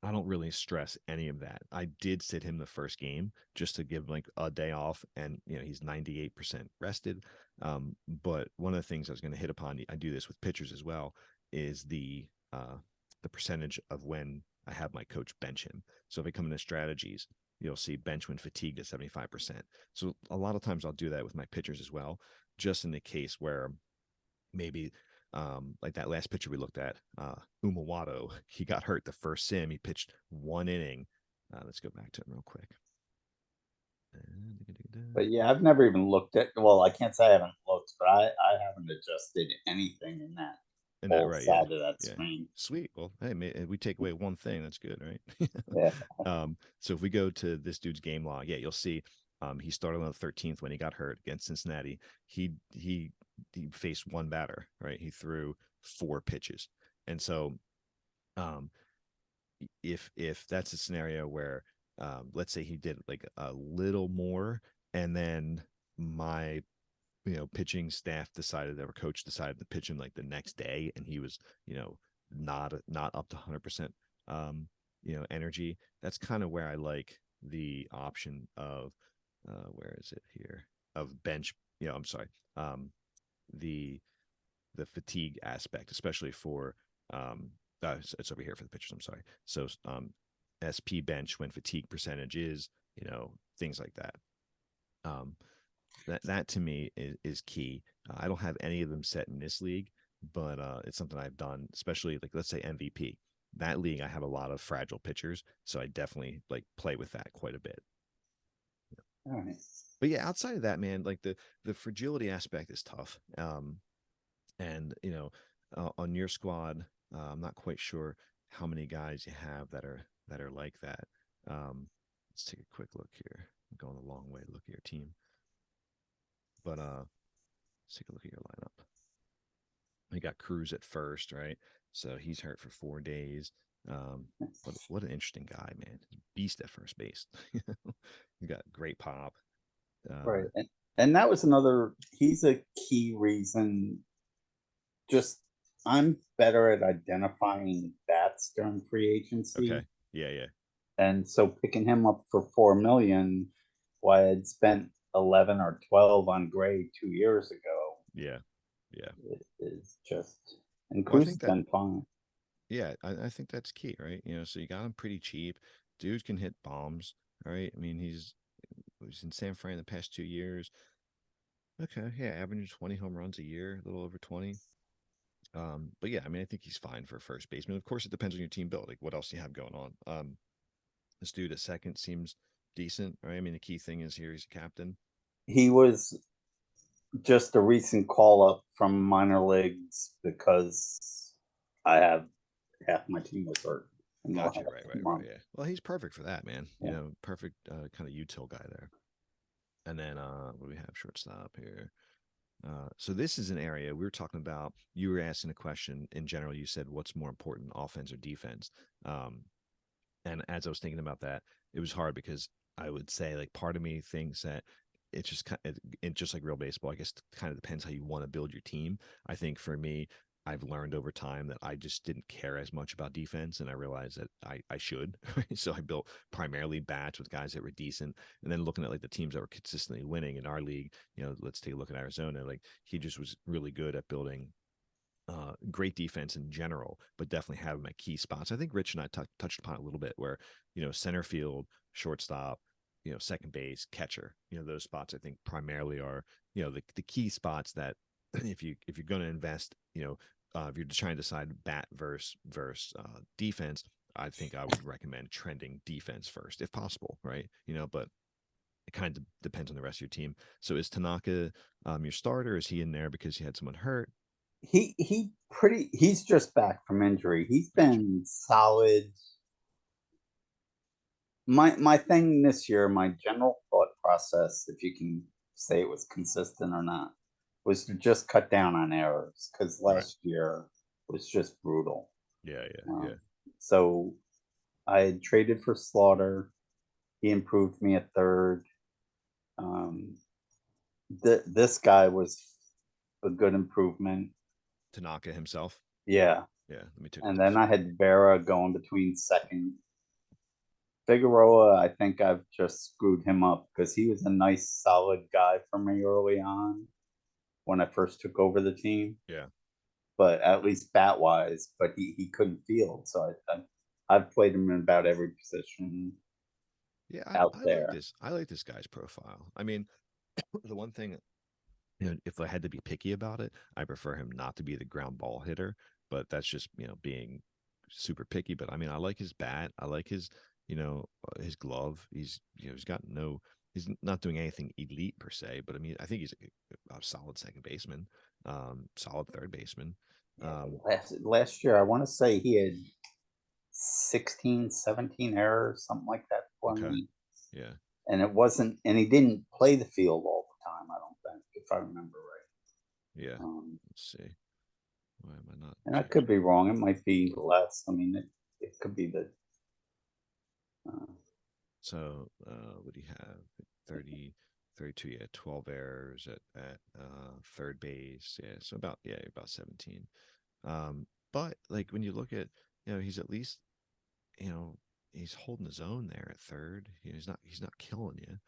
S2: I don't really stress any of that. I did sit him the first game just to give like a day off, and he's 98% rested. But one of the things I was going to hit upon, I do this with pitchers as well, is the percentage of when I have my coach bench him. So if I come into strategies, you'll see bench when fatigued at 75%. So a lot of times I'll do that with my pitchers as well, just in the case where maybe like that last pitcher we looked at, Umawato, he got hurt the first sim. He pitched 1 inning. Let's go back to him real quick.
S1: But yeah, I've never even looked at, well, I can't say I haven't looked, but I haven't adjusted anything in that
S2: And that
S1: whole
S2: right, yeah,
S1: side of that
S2: yeah,
S1: screen.
S2: sweet. Well, hey, we take away one thing. That's good, right?
S1: Yeah.
S2: So if we go to this dude's game log, yeah, you'll see he started on the 13th when he got hurt against Cincinnati. He faced one batter, right? He threw 4 pitches, and so um, if that's a scenario where let's say he did like a little more, and then my pitching staff decided, our coach decided to pitch him like the next day, and he was not up to 100% energy. That's kind of where I like the option of where is it here, of bench, I'm sorry, um the the fatigue aspect, especially for it's over here for the pitchers. I'm sorry. So SP bench when fatigue percentage is, things like that. Um, that to me is key. I don't have any of them set in this league, but it's something I've done, especially like let's say MVP. That league, I have a lot of fragile pitchers, so I definitely like play with that quite a bit.
S1: All right.
S2: But yeah, outside of that, man, like the fragility aspect is tough. And on your squad, I'm not quite sure how many guys you have that are like that. Let's take a quick look here. I'm going a long way to look at your team, but let's take a look at your lineup. We got Cruz at first, right? So he's hurt for 4 days. What an interesting guy, man. Beast at first base. You got great pop.
S1: Right. And that was another, he's a key reason. Just, I'm better at identifying bats during free
S2: Okay.
S1: agency.
S2: Yeah, yeah,
S1: And so picking him up for 4 million, why I had spent 11 or 12 on Gray 2 years ago,
S2: yeah, yeah.
S1: is just, and
S2: Well, I
S1: Cruz
S2: think
S1: has
S2: that
S1: been fine.
S2: yeah, I think that's key, right? So you got him pretty cheap. Dude can hit bombs, right? I mean, he's in San Fran the past 2 years. Okay, yeah, averaging 20 home runs a year, a little over 20. But yeah, I mean, I think he's fine for a first baseman. Of course, it depends on your team build. Like, what else do you have going on? This dude at second seems decent, right? I mean, the key thing is here he's a captain.
S1: He was just a recent call up from minor leagues because I have half my team was hurt in the last
S2: Gotcha. Right, right, right.
S1: month.
S2: Yeah. Well, he's perfect for that, man.
S1: Yeah.
S2: Perfect kind of util guy there. And then what do we have? Shortstop here. So this is an area we were talking about. You were asking a question in general. You said, "What's more important, offense or defense?" And as I was thinking about that, it was hard because I would say like part of me thinks that it's just it just like real baseball. I guess kind of depends how you want to build your team. I think for me, I've learned over time that I just didn't care as much about defense, and I realized that I should. So I built primarily bats with guys that were decent, and then looking at like the teams that were consistently winning in our league. Let's take a look at Arizona. Like he just was really good at building great defense in general, but definitely have him at key spots. I think Rich and I touched upon it a little bit where, center field, shortstop, second base, catcher, those spots I think primarily are, the key spots that if you're going to invest, if you're trying to decide bat versus defense, I think I would recommend trending defense first if possible, right? But it kind of depends on the rest of your team. So is Tanaka your starter? Is he in there because he had someone hurt?
S1: He's just back from injury. He's
S2: Gotcha.
S1: been solid. My thing this year, my general thought process, if you can say it was consistent or not, was to just cut down on errors because
S2: Right.
S1: last year was just brutal.
S2: Yeah, yeah, yeah.
S1: Um, so I had traded for Slaughter. He improved me at third. Um, this guy was a good improvement.
S2: Tanaka himself.
S1: Yeah.
S2: Yeah, let me take a
S1: And
S2: look
S1: then I
S2: for you.
S1: had Vera going between second. Figueroa, I think I've just screwed him up because he was a nice, solid guy for me early on when I first took over the team.
S2: Yeah.
S1: But at least bat wise, but he couldn't field. So I've played him in about every position
S2: Yeah,
S1: out
S2: I like
S1: there.
S2: this. I like this guy's profile. I mean, the one thing, if I had to be picky about it, I prefer him not to be the ground ball hitter, but that's just, being super picky. But I mean, I like his bat. I like his glove. He's got he's not doing anything elite per se, but I mean, I think he's a solid second baseman, solid third baseman.
S1: Yeah,
S2: Um,
S1: last year, I want to say he had 16, 17 errors, something like that for
S2: okay.
S1: me.
S2: Yeah.
S1: And it wasn't, and he didn't play the field all the time, I don't think, if I remember
S2: Yeah.
S1: right.
S2: Let's see. Why am I not
S1: And I could
S2: checking?
S1: be wrong. It might be less. I mean, it could be the, uh,
S2: So, what do you have? 30, 32, yeah, 12 errors at third base. Yeah, so about 17. But like when you look at, he's at least, you know, he's holding his own there at third. He's not killing you.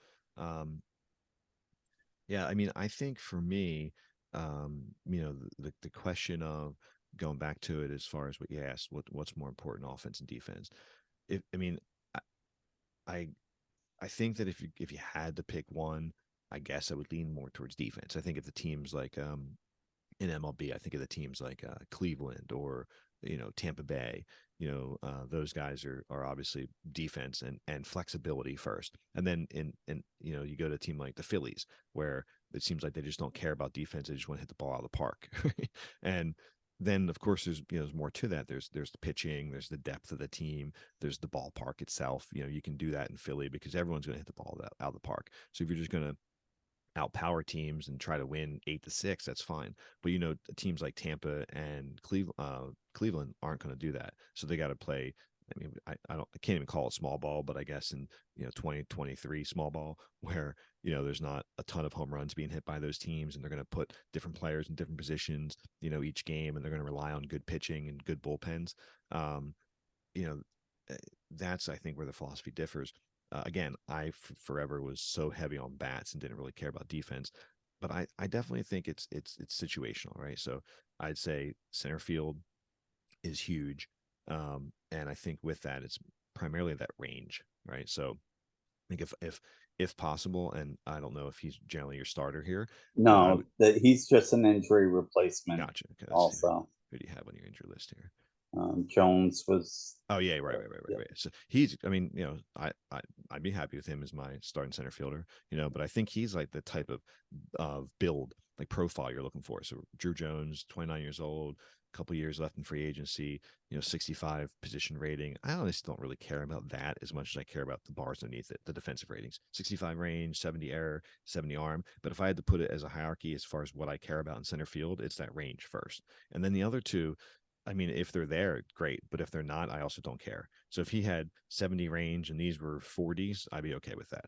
S2: Yeah, I mean, I think for me, the question of going back to it as far as what you asked, what's more important, offense and defense? If I mean, I I, I think that if you had to pick one, I guess I would lean more towards defense. I think if the teams like in MLB, I think of the teams like Cleveland or Tampa Bay. Those guys are obviously defense and flexibility first, and then in you go to a team like the Phillies where it seems like they just don't care about defense; they just want to hit the ball out of the park. And then of course there's more to that. There's the pitching, there's the depth of the team, there's the ballpark itself. You can do that in Philly because everyone's going to hit the ball out of the park. So if you're just going to outpower teams and try to win 8-6, that's fine. But teams like Tampa and Cleveland aren't going to do that. So they got to play. I mean, I can't even call it small ball, but I guess in 2023 small ball where there's not a ton of home runs being hit by those teams, and they're going to put different players in different positions, each game, and they're going to rely on good pitching and good bullpens. Um, you know, that's I think where the philosophy differs. Again, forever was so heavy on bats and didn't really care about defense, but I definitely think it's situational, right? So I'd say center field is huge, and I think with that it's primarily that range, right? So I think if possible, and I don't know if he's generally your starter here, but I
S1: No,
S2: would
S1: that he's just an injury replacement.
S2: gotcha. Okay, let's see
S1: Also,
S2: who do you have on your injury list here?
S1: Jones was.
S2: Oh yeah, right, right, right, right,
S1: Yeah,
S2: right. So he's, I mean, I'd be happy with him as my starting center fielder, but I think he's like the type of build, like profile you're looking for. So Drew Jones, 29 years old, a couple years left in free agency, 65 position rating. I honestly don't really care about that as much as I care about the bars underneath it, the defensive ratings, 65 range, 70 error, 70 arm. But if I had to put it as a hierarchy as far as what I care about in center field, it's that range first, and then the other two. I mean, if they're there, great. But if they're not, I also don't care. So if he had 70 range and these were 40s, I'd be okay with that.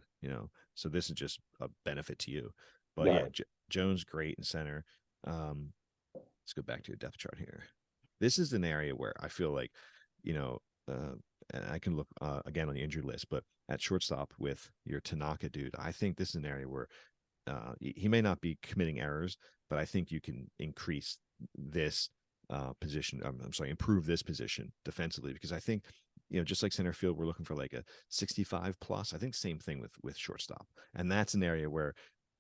S2: So this is just a benefit to you. But yeah,
S1: right.
S2: Jones, great in center. Let's go back to your depth chart here. This is an area where I feel like, you know, and I can look again on the injured list, but at shortstop with your Tanaka dude, I think this is an area where he may not be committing errors, but I think you can increase this position. I'm sorry, improve this position defensively because I think just like center field, we're looking for like a 65 plus. I think same thing with shortstop, and that's an area where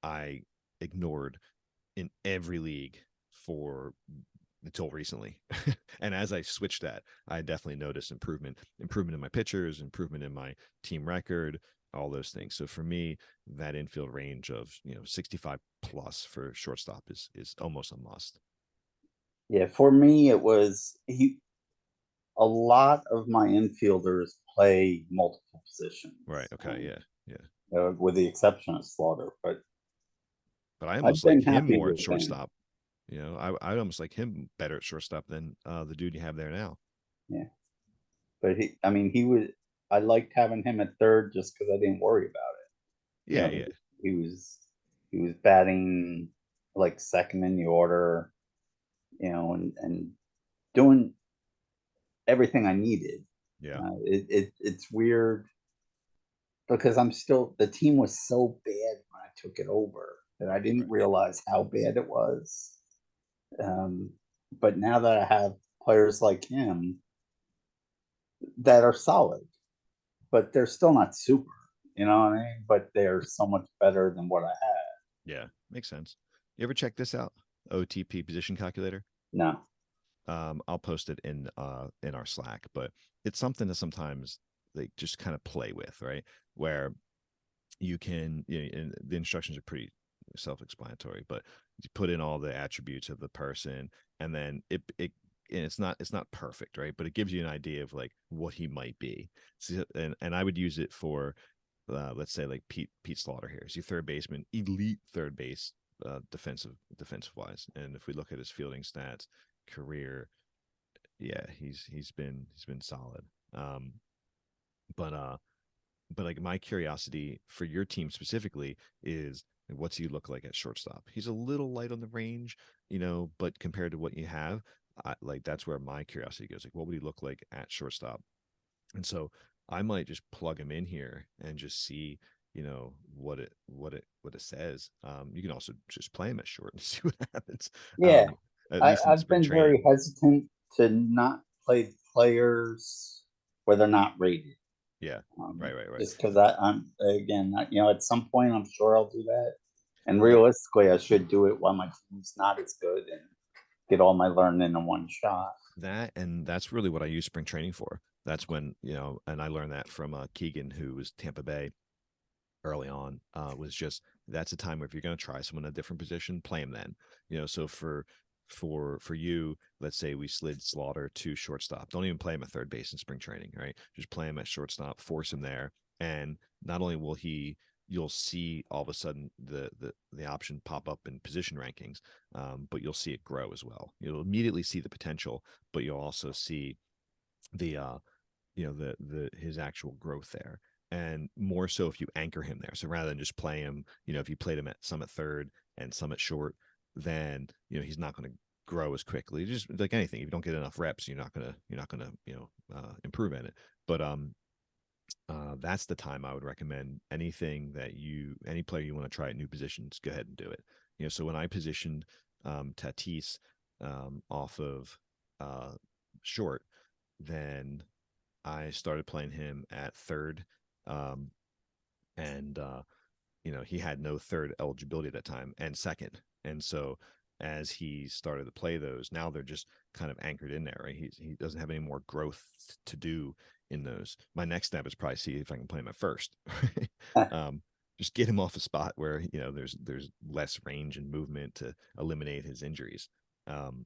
S2: I ignored in every league for until recently. And as I switched that, I definitely noticed improvement in my pitchers, improvement in my team record, all those things. So for me, that infield range of 65 plus for shortstop is almost a must.
S1: Yeah, for me, it was he. A lot of my infielders play multiple
S2: Right.
S1: positions,
S2: Okay. Yeah. Yeah.
S1: with the exception of Slaughter. But
S2: But I
S1: I've
S2: almost like
S1: been
S2: him
S1: happy
S2: more at
S1: with him.
S2: shortstop. I almost like him better at shortstop than the dude you have there now.
S1: Yeah, but I mean, he was. I liked having him at third just because I didn't worry about it. You
S2: Yeah.
S1: know,
S2: Yeah.
S1: he was he was batting like second in the order, and doing everything I needed.
S2: Yeah.
S1: It's weird because the team was so bad when I took it over that I didn't
S2: Right.
S1: realize how bad it was. Um, but now that I have players like him that are solid, but they're still not super, you know what I mean? But they're so much better than what I had.
S2: Yeah. Makes sense. You ever check this out? OTP position calculator.
S1: No,
S2: I'll post it in our Slack, but it's something to sometimes like just kind of play with, right? Where you can, and the instructions are pretty self-explanatory, but you put in all the attributes of the person, and then it and it's not perfect, right? But it gives you an idea of like what he might be. So, and I would use it for let's say like Pete Slaughter here. Is he third baseman, elite third base, defensive wise. And if we look at his fielding stats, career, yeah, he's been solid. Um, but like my curiosity for your team specifically is what's he look like at shortstop? He's a little light on the range, but compared to what you have, like that's where my curiosity goes. Like, what would he look like at shortstop? And so I might just plug him in here and just see, what it says. You can also just play him at short and see what happens.
S1: yeah,
S2: at least in
S1: I've
S2: spring
S1: been very
S2: training.
S1: hesitant to not play players where they're not rated.
S2: Yeah, right, right, right.
S1: Just because I'm again, at some point I'm sure I'll do that. And
S2: Well,
S1: realistically, I should do it while my team's not as good and get all my learning in one shot.
S2: that's really what I use spring training for. That's when, and I learned that from Keegan, who was Tampa Bay early on, was just that's a time where if you're going to try someone in a different position, play him then. So for you, let's say we slid Slaughter to shortstop. Don't even play him at third base in spring training, right? Just play him at shortstop, force him there, and not only will you'll see all of a sudden the option pop up in position rankings, but you'll see it grow as well. You'll immediately see the potential, but you'll also see the the his actual growth there, and more so if you anchor him there. So rather than just play him, if you played him at some at third and some at short, then he's not going to grow as quickly. Just like anything, if you don't get enough reps, you're not gonna improve in it. But that's the time I would recommend any player you want to try at new positions, go ahead and do it. So when I positioned Tatis off of uh, short, then I started playing him at third, um, and he had no third eligibility at that time, and second. And so as he started to play those, now they're just kind of anchored in there. Right, he doesn't have any more growth to do in those. My next step is probably see if I can play him at first. um, just get him off a spot where there's less range and movement to eliminate his injuries. Um,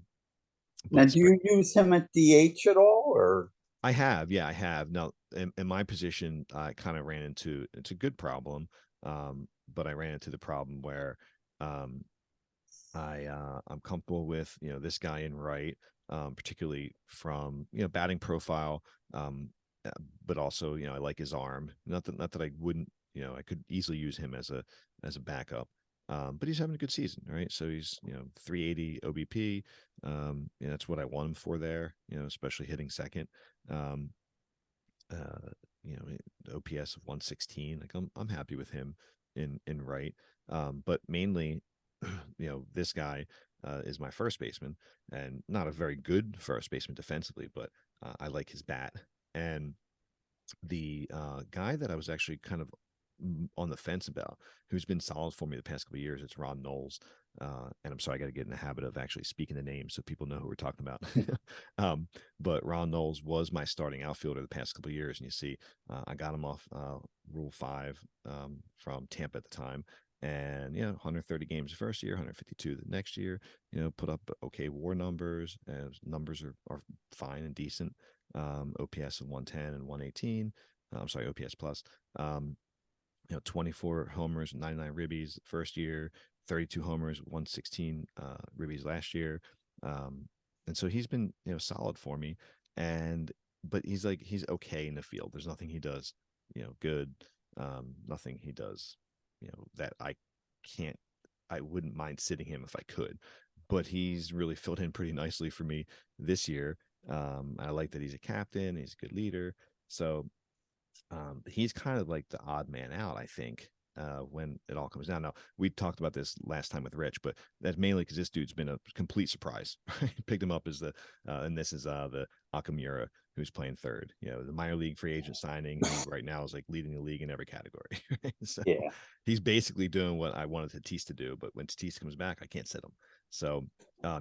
S1: Now,
S2: but
S1: do you use him at DH at all, or
S2: I have, yeah, I have. Now, in my position, I kind of ran into it's a good problem, but I ran into the problem where um, I'm comfortable with this guy in right, particularly from batting profile, um, uh, but also I like his arm. Not that I wouldn't I could easily use him as a backup. But he's having a good season, right? So he's 380 OBP. That's what I want him for there. Especially hitting second. Um, uh, OPS of 116. Like I'm happy with him in right. But mainly, this guy is my first baseman, and not a very good first baseman defensively, but I like his bat. And the guy that I was actually kind of on the fence about, who's been solid for me the past couple of years, it's Ron Knowles. And I'm sorry, I got to get in the habit of actually speaking the name so people know who we're talking about. But Ron Knowles was my starting outfielder the past couple of years, and you see, I got him off Rule 5 from Tampa at the time. And 130 games the first year, 152 the next year. Put up okay WAR numbers, and numbers are fine and decent. OPS of 110 and 118. I'm sorry, OPS plus. Um, 24 homers, 99 ribbies first year, 32 homers, 116 ribbies last year. And so he's been, solid for me. And, but he's okay in the field. There's nothing he does, good. Nothing he does, that can't, I wouldn't mind sitting him if I could. But he's really filled in pretty nicely for me this year. I like that he's a captain, he's a good leader. So he's kind of like the odd man out, I think, when it all comes down. Now, we talked about this last time with Rich, but that's mainly because this dude's been a complete surprise. Picked him up as and this is the Akamura, who's playing third. The minor league free agent signing, who right now is like leading the league in every category. So
S1: yeah?
S2: he's basically doing what I wanted Tatis to do, but when Tatis comes back, I can't sit him. So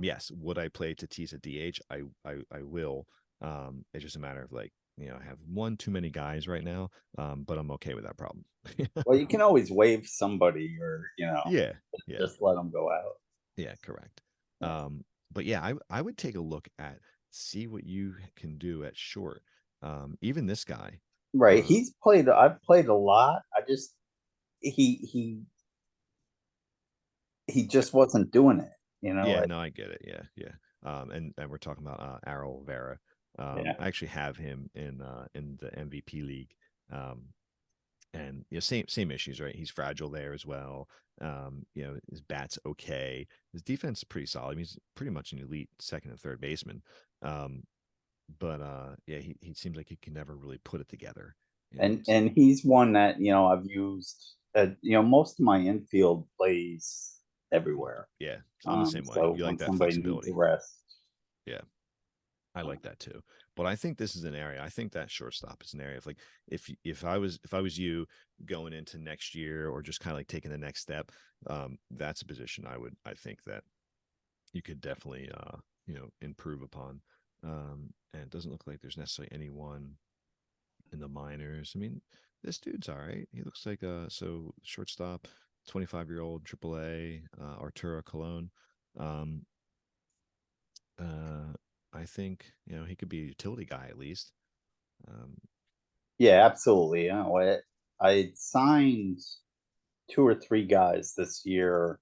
S2: yes, would I play Tatis at DH? I will. It's just a matter of like, I have one too many guys right now, but I'm okay with that problem.
S1: Well, you can always waive somebody, or
S2: Yeah, yeah,
S1: just let them go out.
S2: yeah, correct.
S1: Yeah.
S2: But yeah, I would take a look at see what you can do at short. Even this guy,
S1: Right.
S2: uh,
S1: He's played. I've played a lot. I just he just wasn't doing it.
S2: yeah,
S1: Like,
S2: no, I get it. Yeah, yeah. And we're talking about Errol Vera.
S1: yeah.
S2: I actually have him in the MVP league. Um, and same issues, right? He's fragile there as well. His bat's okay. His defense is pretty solid. I mean, he's pretty much an elite second and third baseman. Um, but yeah, he seems like he can never really put it together.
S1: And he's one that I've used. Most of my infield plays. everywhere.
S2: Yeah, I'm the same way.
S1: So
S2: You like
S1: when
S2: that
S1: somebody needs a
S2: flexibility.
S1: rest,
S2: Yeah, I like that too. But I think this is an area. I think that shortstop is an area of like if I was you going into next year or just kind of like taking the next step, that's a position I think that you could definitely improve upon. And it doesn't look like there's necessarily anyone in the minors. I mean, this dude's all right. He looks like so shortstop, 25-year-old AAA, Arturo Colon. Um, uh, I think he could be a utility guy at least. Um,
S1: yeah, absolutely. I signed two or three guys this year.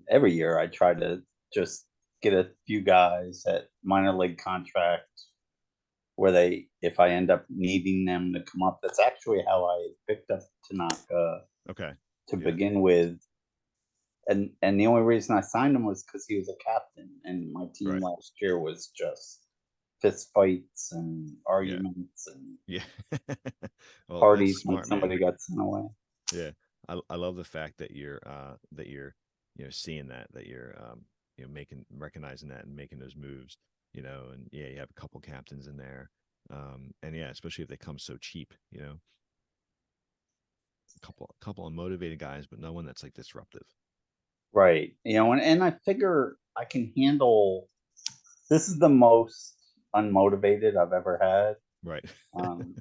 S1: Every year, I try to just get a few guys at minor league contracts where if I end up needing them to come up. That's actually how I picked up Tanaka
S2: okay,
S1: to
S2: yeah,
S1: begin with. And the only reason I signed him was because he was a captain, and my team
S2: right,
S1: last year was just fist fights and
S2: yeah,
S1: arguments and
S2: yeah. Well, that's
S1: parties when
S2: smart, man.
S1: somebody got sent away.
S2: Yeah, I love the fact that you're seeing that you're making recognizing that and making those moves. And yeah, you have a couple captains in there, and yeah, especially if they come so cheap. A couple of motivated guys, but no one that's like disruptive.
S1: Right. And I figure I can handle this is the most unmotivated I've ever had.
S2: Right.
S1: Um,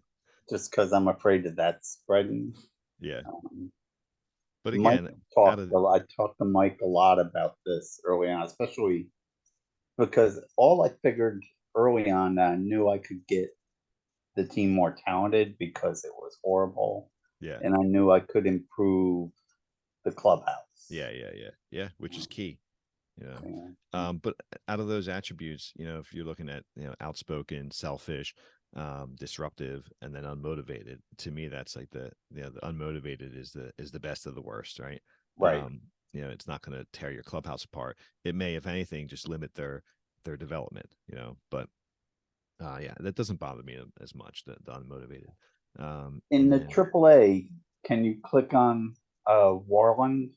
S1: just because I'm afraid of that spreading.
S2: Yeah.
S1: Um,
S2: But
S1: Mike
S2: again, out
S1: talked
S2: of
S1: a lot. I talked to Mike a lot about this early on, especially because all I figured early on that I knew I could get the team more talented because it was horrible,
S2: yeah,
S1: and I knew I could improve the clubhouse.
S2: yeah, which is key. you know
S1: Yeah.
S2: but out of those attributes, if you're looking at outspoken, selfish, disruptive, and then unmotivated, to me that's like the unmotivated is the best of the worst, right?
S1: Right.
S2: It's not going to tear your clubhouse apart. It may, if anything, just limit their development, but yeah, that doesn't bother me as much, the unmotivated.
S1: In
S2: And
S1: the
S2: then
S1: AAA, can you click on Warland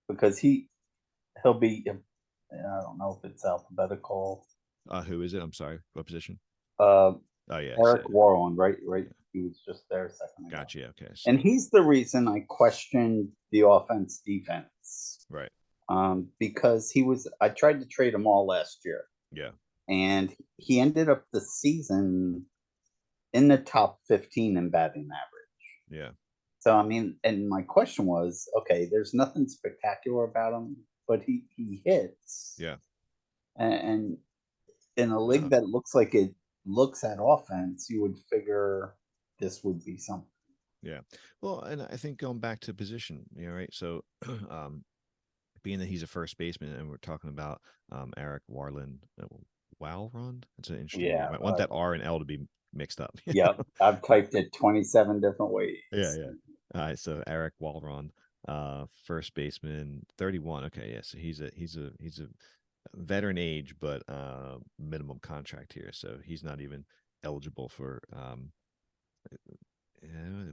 S1: because he'll be. I don't know if it's alphabetical.
S2: who is it? I'm sorry, what position?
S1: Uh,
S2: Oh yeah, I see
S1: Eric
S2: it.
S1: Warland, right? Right.
S2: Yeah,
S1: He was just there a second ago.
S2: gotcha. Yeah, okay, so
S1: And he's the reason I questioned the offense defense.
S2: right.
S1: Because I tried to trade him all last year,
S2: Yeah,
S1: and he ended up the season in the top 15 in batting average.
S2: yeah,
S1: So, I mean, and my question was okay, there's nothing spectacular about him, but he hits.
S2: yeah.
S1: And in a league
S2: No,
S1: that looks like it looks at offense, you would figure this would be something.
S2: yeah. Well, and I think going back to position, right? So, being that he's a first baseman, and we're talking about Eric Warland, Walrond. It's an interesting name.
S1: Yeah.
S2: I want that R and L to be mixed up.
S1: Yep. I've typed it 27 different ways.
S2: Yeah, yeah. All right, so Eric Walrond, first baseman, 31. Okay, yeah. So he's a veteran age, but minimum contract here, so he's not even eligible for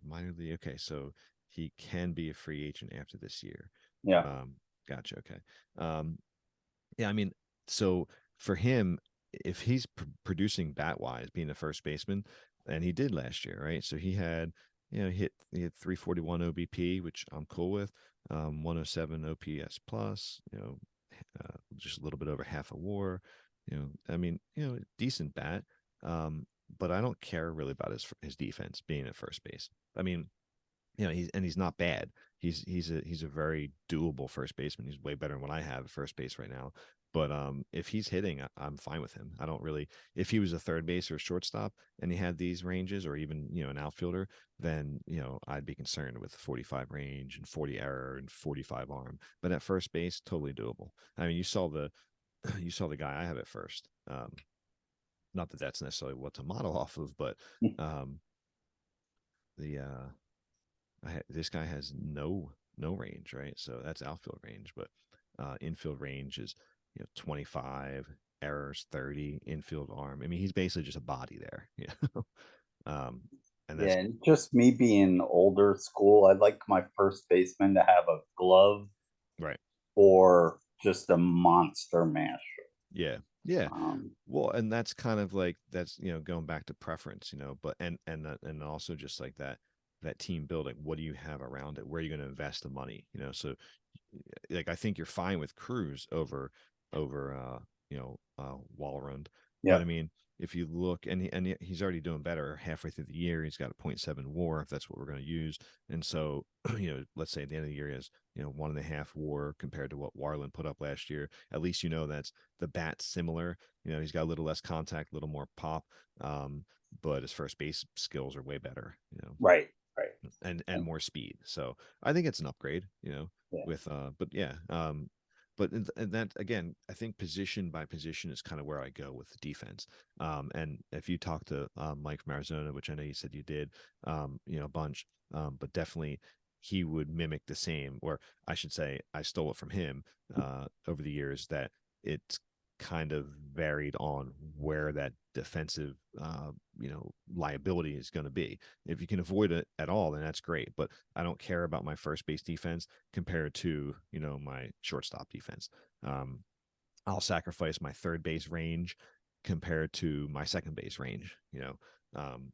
S2: minor league. Okay, so he can be a free agent after this year.
S1: Yeah.
S2: Um, gotcha. Okay. Um, yeah, I mean, so for him, if he's producing bat wise, being a first baseman, and he did last year, right? So he had 341 OBP, which I'm cool with. 107 OPS plus, just a little bit over half a WAR. I mean, decent bat. But I don't care really about his defense being at first base. I mean, he's not bad. He's a very doable first baseman. He's way better than what I have at first base right now. But if he's hitting, I'm fine with him. I don't really. If he was a third base or a shortstop and he had these ranges, or even an outfielder, then I'd be concerned with 45 range and 40 error and 45 arm. But at first base, totally doable. I mean, you saw the you saw the guy I have at first. Not that that's necessarily what to model off of, but um, the this guy has no range, right? So that's outfield range, but infield range is 25, errors 30, infield arm. I mean, he's basically just a body there, um, and
S1: Yeah,
S2: that's
S1: and just me being older school, I'd like my first baseman to have a glove
S2: Right.
S1: or just a monster mash.
S2: Yeah. Yeah.
S1: Um,
S2: Well, and that's kind of like that's going back to preference, but and also just like that team building. What do you have around it? Where are you going to invest the money? So like I think you're fine with Cruz over Walrond, but
S1: yeah,
S2: I mean if you look he's already doing better halfway through the year. He's got a .7 WAR if that's what we're going to use, and so let's say at the end of the year he has 1.5 WAR compared to what Warland put up last year. At least that's the bat's similar. He's got a little less contact, a little more pop, but his first base skills are way better.
S1: right, right.
S2: And more speed. So I think it's an upgrade,
S1: Yeah,
S2: with but yeah, and that again, I think position by position is kind of where I go with the defense. And if you talk to Mike from Arizona, which I know you said you did, a bunch, but definitely he would mimic the same, or I should say, I stole it from him over the years that it's kind of varied on where that defensive liability is going to be. If you can avoid it at all, then that's great, but I don't care about my first base defense compared to my shortstop defense. I'll sacrifice my third base range compared to my second base range. um,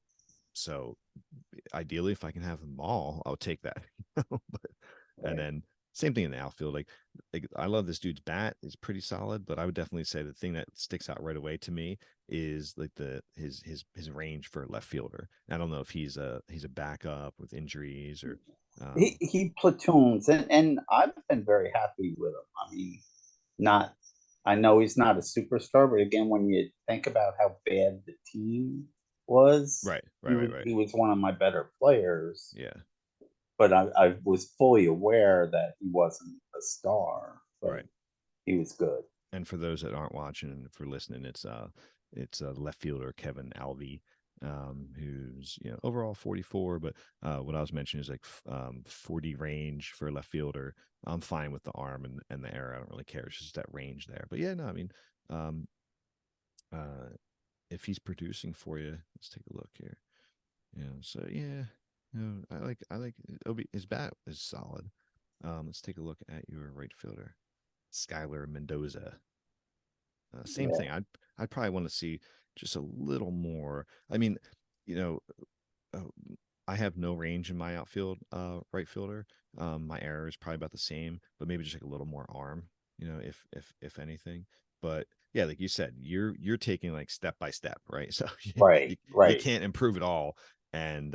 S2: so ideally, if I can have them all, I'll take that. But, and
S1: right.
S2: then same thing in the outfield. Like I love this dude's bat; it's pretty solid. But I would definitely say the thing that sticks out right away to me is like his range for left fielder. I don't know if he's a backup with injuries or
S1: He platoons, and I've been very happy with him. I mean, not. I know he's not a superstar, but again, when you think about how bad the team was,
S2: right, right, right, right.
S1: he was one of my better players.
S2: Yeah,
S1: But I was fully aware that he wasn't a star, but
S2: right.
S1: he was good.
S2: And for those that aren't watching and for listening, it's left fielder Kevin Alvey, who's overall 44, but what I was mentioning is like 40 range for left fielder. I'm fine with the arm and the air. I don't really care. It's just that range there. But yeah, no, I mean, um, uh, if he's producing for you, let's take a look here. So yeah, I like his bat is solid. Let's take a look at your right fielder, Skylar Mendoza. Same
S1: Yeah,
S2: thing. I'd probably want to see just a little more. I mean, you know, uh, I have no range in my outfield, right fielder. My error is probably about the same, but maybe just like a little more arm. If anything. But yeah, like you said, you're taking like step by step, right? So
S1: right,
S2: you
S1: right.
S2: can't improve it all, and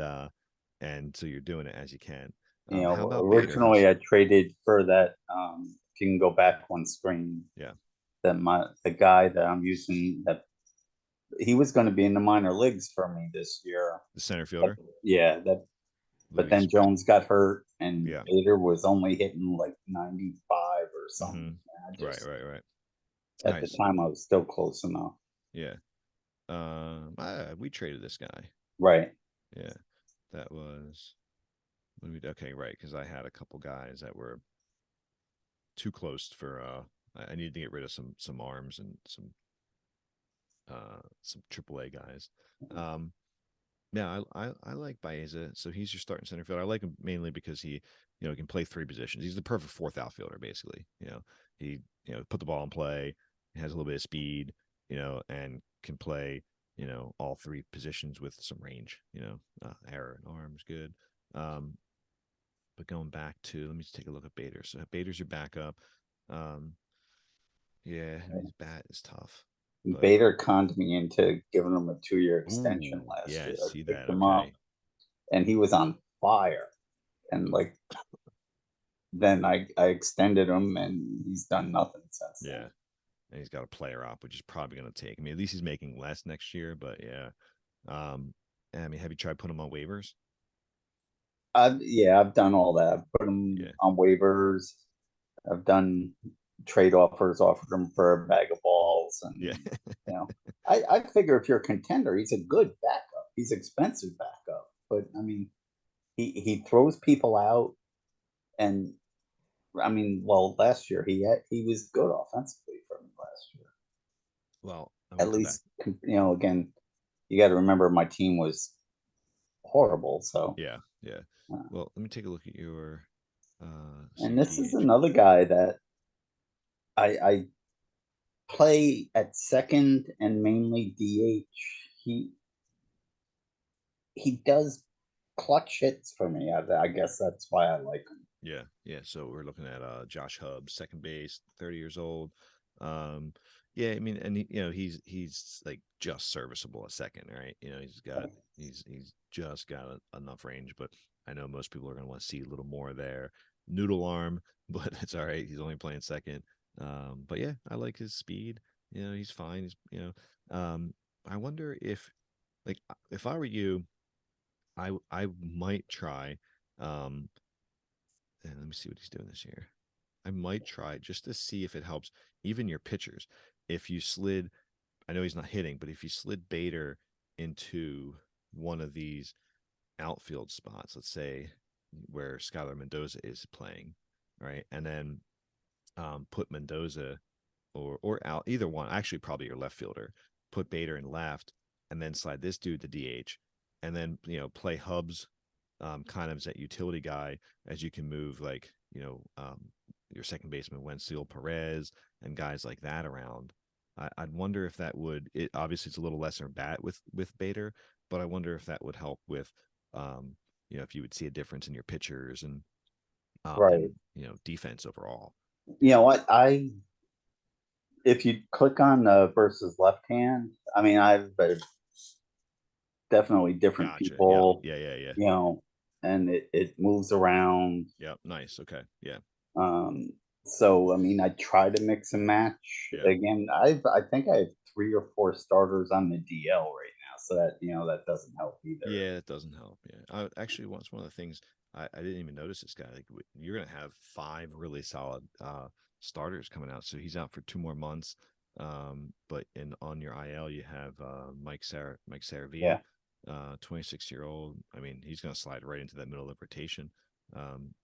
S2: and so you're doing it as you can.
S1: You
S2: How
S1: know,
S2: about Bader?
S1: originally
S2: How's
S1: I traded for that. If you can go back one screen,
S2: yeah,
S1: that the guy that I'm using, that he was going to be in the minor leagues for me this year.
S2: the center
S1: But,
S2: fielder,
S1: yeah, that. But then
S2: Luis?
S1: Jones got hurt, and
S2: Yeah.
S1: Bader was only hitting like 95 or
S2: Mm-hmm.
S1: something. I
S2: Right,
S1: just
S2: right, right.
S1: at the
S2: Nice.
S1: time I was still close enough.
S2: Yeah. We traded this guy.
S1: Right.
S2: Yeah, that was when we okay, right? Because I had a couple guys that were too close for. I needed to get rid of some arms and some AAA guys. Um, yeah, I like Baeza. So he's your starting center fielder. I like him mainly because he can play three positions. He's the perfect fourth outfielder, basically. He put the ball in play, has a little bit of speed, and can play all three positions with some range. Air and arms, good. Um, but going back to let me just take a look at Bader. So Bader's your backup. Um, yeah, I mean his bat is tough, but
S1: Bader conned me into giving him a 2-year extension
S2: ooh,
S1: last
S2: yeah, I
S1: year.
S2: see
S1: I picked
S2: that.
S1: him up,
S2: Okay,
S1: and he was on fire. And like then I extended him, and he's done nothing since
S2: yeah.
S1: then.
S2: And he's got a player op, which is probably going to take. I mean, at least he's making less next year, but yeah. Um, I mean, have you tried putting him on waivers?
S1: Yeah, I've done all that. I've put him
S2: Yeah,
S1: on waivers. I've done trade offers, offered him for a bag of balls,
S2: yeah,
S1: and I figure if you're a contender, he's a good backup. He's expensive backup, but I mean, he throws people out, and I mean, well, last year he was good offensively for me last year.
S2: well, I
S1: At
S2: want to come back.
S1: least again, you got to remember my team was horrible, so
S2: Yeah, yeah.
S1: uh,
S2: Well, let me take a look at your.
S1: And this is
S2: CDH.
S1: another guy that I play at second and mainly DH. He does clutch hits for me. I guess that's why I like him.
S2: Yeah, yeah. So we're looking at Josh Hubbs, second base, 30 years old. Um, yeah, I mean, and he's like just serviceable at second, right? He's just got enough range, but I know most people are going to want to see a little more there. Noodle arm, but it's all right. He's only playing second. But yeah, I like his speed. He's fine. I wonder if like if I were you, I might try. Um, and let me see what he's doing this year. I might try just to see if it helps even your pitchers. If you slid, I know he's not hitting, but if you slid Bader into one of these outfield spots, let's say where Skylar Mendoza is playing, right, and then put Mendoza or out either one, actually probably your left fielder, put Bader in left, and then slide this dude to DH, and then play Hubs, kind of as that utility guy as you can move like your second baseman Wenzel Perez and guys like that around. I'd wonder if that would. It obviously it's a little lesser bat with Bader, but I wonder if that would help with, um, if you would see a difference in your pitchers
S1: Right.
S2: and defense overall.
S1: You know what? I If you click on versus left hand, I mean, I've definitely different
S2: Gotcha. Yep.
S1: people,
S2: Yeah. Yeah. Yeah.
S1: you know, and it moves around.
S2: Yep. Nice. Okay. Yeah.
S1: Um, so I mean, I try to mix and match.
S2: Yeah.
S1: Again, I think I have 3 or 4 starters on the DL right now, so that doesn't help either.
S2: Yeah, it doesn't help. Yeah, actually, once one of the things I didn't even notice this guy. Like, you're gonna have 5 really solid starters coming out. So he's out for 2 more months. But in on your IL, you have Mike Saravia,
S1: Yeah,
S2: 26-year-old. I mean, he's gonna slide right into that middle of rotation.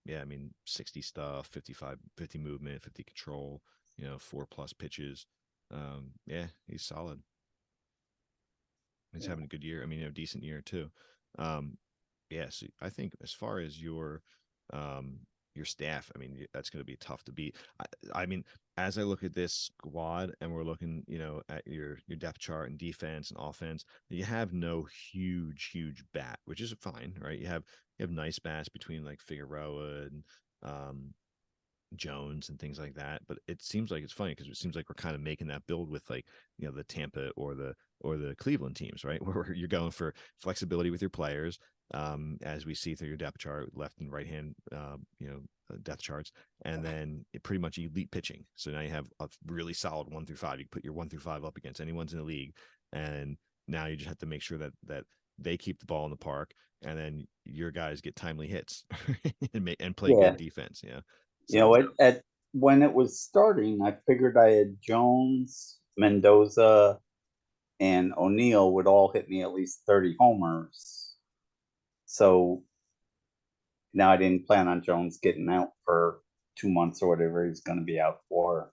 S2: Yeah, I mean, 60 stuff, 55, 50 movement, 50 control. 4+ pitches. Yeah, he's solid. He's
S1: yeah.
S2: having a good year. I mean, decent year too. Um, yes, I think as far as um, your staff, I mean, that's going to be tough to beat. I mean, as I look at this squad and we're looking, at your depth chart and defense and offense, you have no huge bat, which is fine, right? You have nice bats between like Figueroa and um, Jones and things like that. But it seems like it's funny because it seems like we're kind of making that build with like the Tampa or the Cleveland teams, right? Where you're going for flexibility with your players, as we see through your depth chart, left and right hand, depth charts, and then pretty much elite pitching. So now you have a really solid 1 through 5. You can put your 1 through 5 up against anyone's in the league, and now you just have to make sure that they keep the ball in the park, and then your guys get timely hits and play
S1: Yeah.
S2: good defense.
S1: You know,
S2: So
S1: at when it was starting, I figured I had Jones, Mendoza, and O'Neill would all hit me at least 30 homers. So now I didn't plan on Jones getting out for 2 months or whatever he's going to be out for.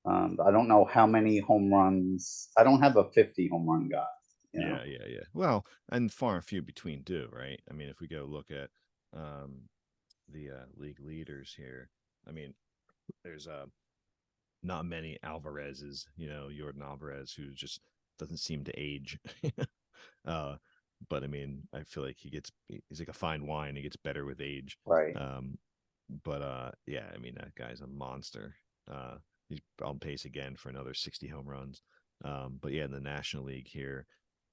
S1: I don't know how many home runs. I don't have a 50 home run guy. You know,
S2: yeah. Well, and far and few between do, right? I mean, if we go look at the league leaders here, I mean, there's not many Alvarez's, Jordan Alvarez, who just doesn't seem to age. uh, but I mean, I feel like he's like a fine wine. He gets better with age.
S1: right?
S2: Um, but yeah, I mean, that guy's a monster. He's on pace again for another 60 home runs. But yeah, in the National League here,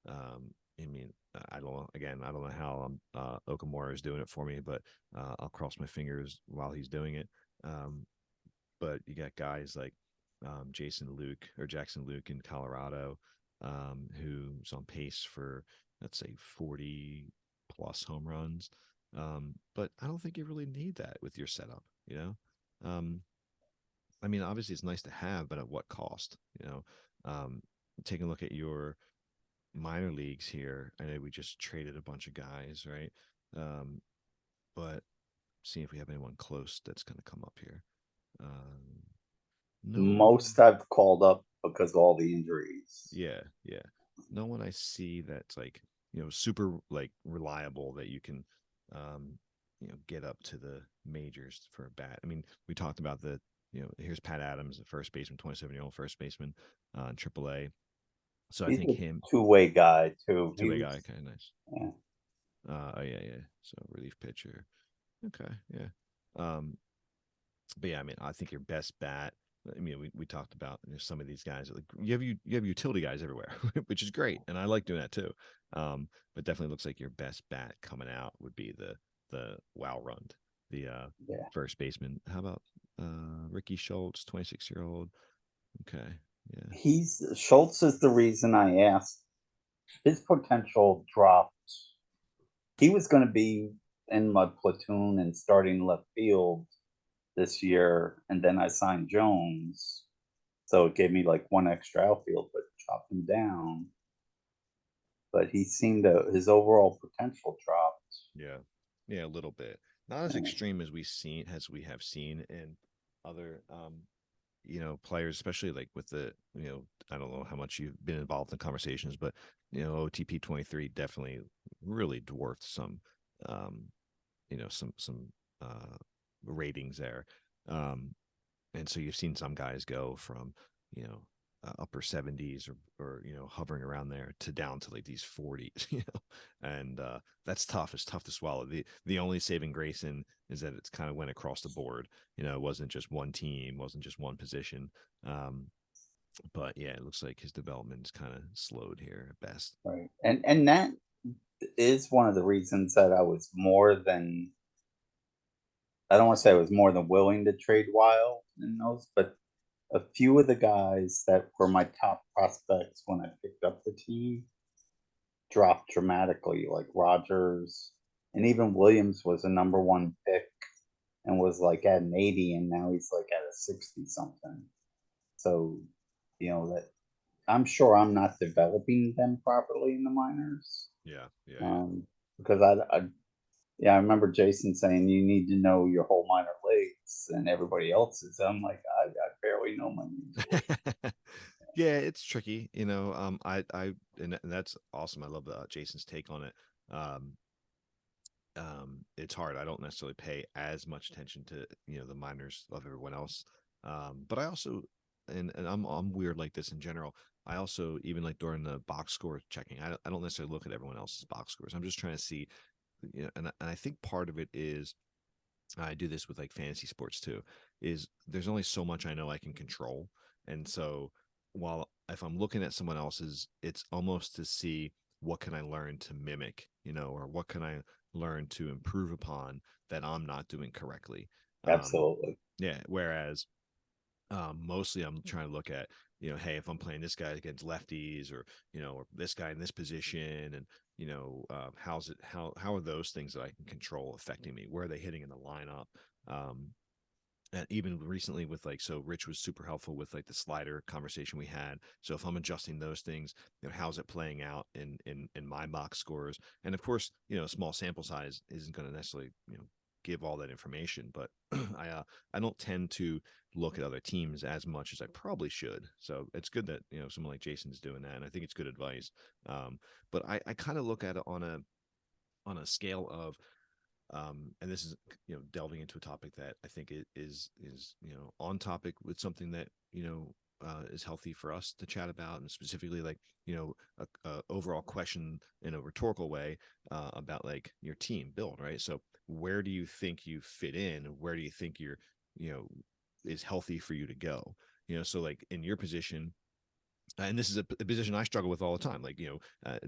S2: I mean, I don't know. Again, I don't know how Okamura is doing it for me, but I'll cross my fingers while he's doing it. Um, but you got guys like Jackson Luke in Colorado, who's on pace for, let's say, 40 plus home runs. But I don't think you really need that with your setup, Um, I mean, obviously it's nice to have, but at what cost? Taking a look at your minor leagues here, I know we just traded a bunch of guys, right? Um, but see if we have anyone close that's going to come up here. Um, no one.
S1: Most I've called up because of all the injuries.
S2: Yeah. No one I see that's like, super like reliable that you can, um, get up to the majors for a bat. I mean, we talked about here's Pat Adams, the first baseman, 27-year-old first baseman in AAA. So I
S1: He's
S2: think
S1: a
S2: him,
S1: two-way guy too. He
S2: two-way
S1: was,
S2: guy, kind of nice.
S1: yeah.
S2: Oh yeah, yeah. So relief pitcher. Okay, yeah. Um, but yeah, I mean, I think your best bat. I mean, we talked about some of these guys. Like you have utility guys everywhere, which is great, and I like doing that too. But definitely looks like your best bat coming out would be the Wow Rund, the
S1: Yeah.
S2: first baseman. How about Ricky Schultz, 26-year-old? Okay, yeah,
S1: He's Schultz is the reason I asked. His potential dropped. He was going to be in my platoon and starting left field this year, and then I signed Jones, so it gave me like one extra outfield, but dropped him down. But he seemed to his overall potential dropped.
S2: yeah, yeah, a little bit. Not as
S1: Uh,
S2: extreme as we have seen in other players, especially like with I don't know how much you've been involved in conversations, but OTP 23 definitely really dwarfed some, um, some uh, ratings there. Um, and so you've seen some guys go from, you know, upper 70s or, hovering around there to down to like these 40s, and that's tough. It's tough to swallow. The only saving grace is that it's kind of went across the board. It wasn't just one team, wasn't just one position. Um, but yeah, it looks like his development is kind of slowed here at best.
S1: right, and that is one of the reasons that I was more than I don't want to say I was more than willing to trade Wild in those, but a few of the guys that were my top prospects when I picked up the team dropped dramatically, like Rogers, and even Williams was a number one pick and was like at an 80, and now he's like at a 60 something. So, that I'm sure I'm not developing them properly in the minors.
S2: Yeah, yeah, yeah.
S1: Um, because yeah, I remember Jason saying you need to know your whole minor leagues and everybody else's. I'm like, I barely know my major league.
S2: Yeah, it's tricky, and that's awesome. I love Jason's take on it. Um, it's hard. I don't necessarily pay as much attention to the minors of everyone else, but I also and I'm weird like this in general. I also even like during the box score checking, I don't necessarily look at everyone else's box scores. I'm just trying to see, and I think part of it is I do this with like fantasy sports too, is there's only so much I know I can control. And so while if I'm looking at someone else's, it's almost to see what can I learn to mimic, or what can I learn to improve upon that I'm not doing correctly. Um,
S1: Absolutely.
S2: yeah. Whereas mostly I'm trying to look at, hey, if I'm playing this guy against lefties or this guy in this position and, how are those things that I can control affecting me? Where are they hitting in the lineup? Um, and even recently with like so Rich was super helpful with like the slider conversation we had. So if I'm adjusting those things, how's it playing out in my box scores? And of course, small sample size isn't going to necessarily give all that information, but I don't tend to look at other teams as much as I probably should. So it's good that someone like Jason's doing that, and I think it's good advice. But I kind of look at it on a scale of and this is delving into a topic that I think it is on topic with something that is healthy for us to chat about, and specifically like a overall question in a rhetorical way about like your team build, right? So where do you think you fit in? Where do you think you're you know is healthy for you to go? So like in your position, and this is a position I struggle with all the time, like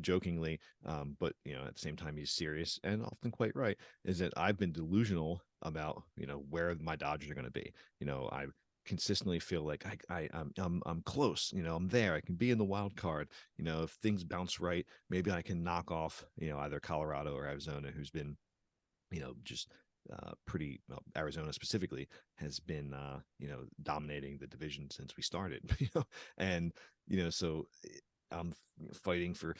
S2: jokingly, but at the same time he's serious and often quite right. Is that I've been delusional about where my Dodgers are going to be. I consistently feel like I'm close. I'm there. I can be in the wild card. If things bounce right, maybe I can knock off either Colorado or Arizona, who's been just pretty well, Arizona specifically has been dominating the division since we started. And so I'm fighting for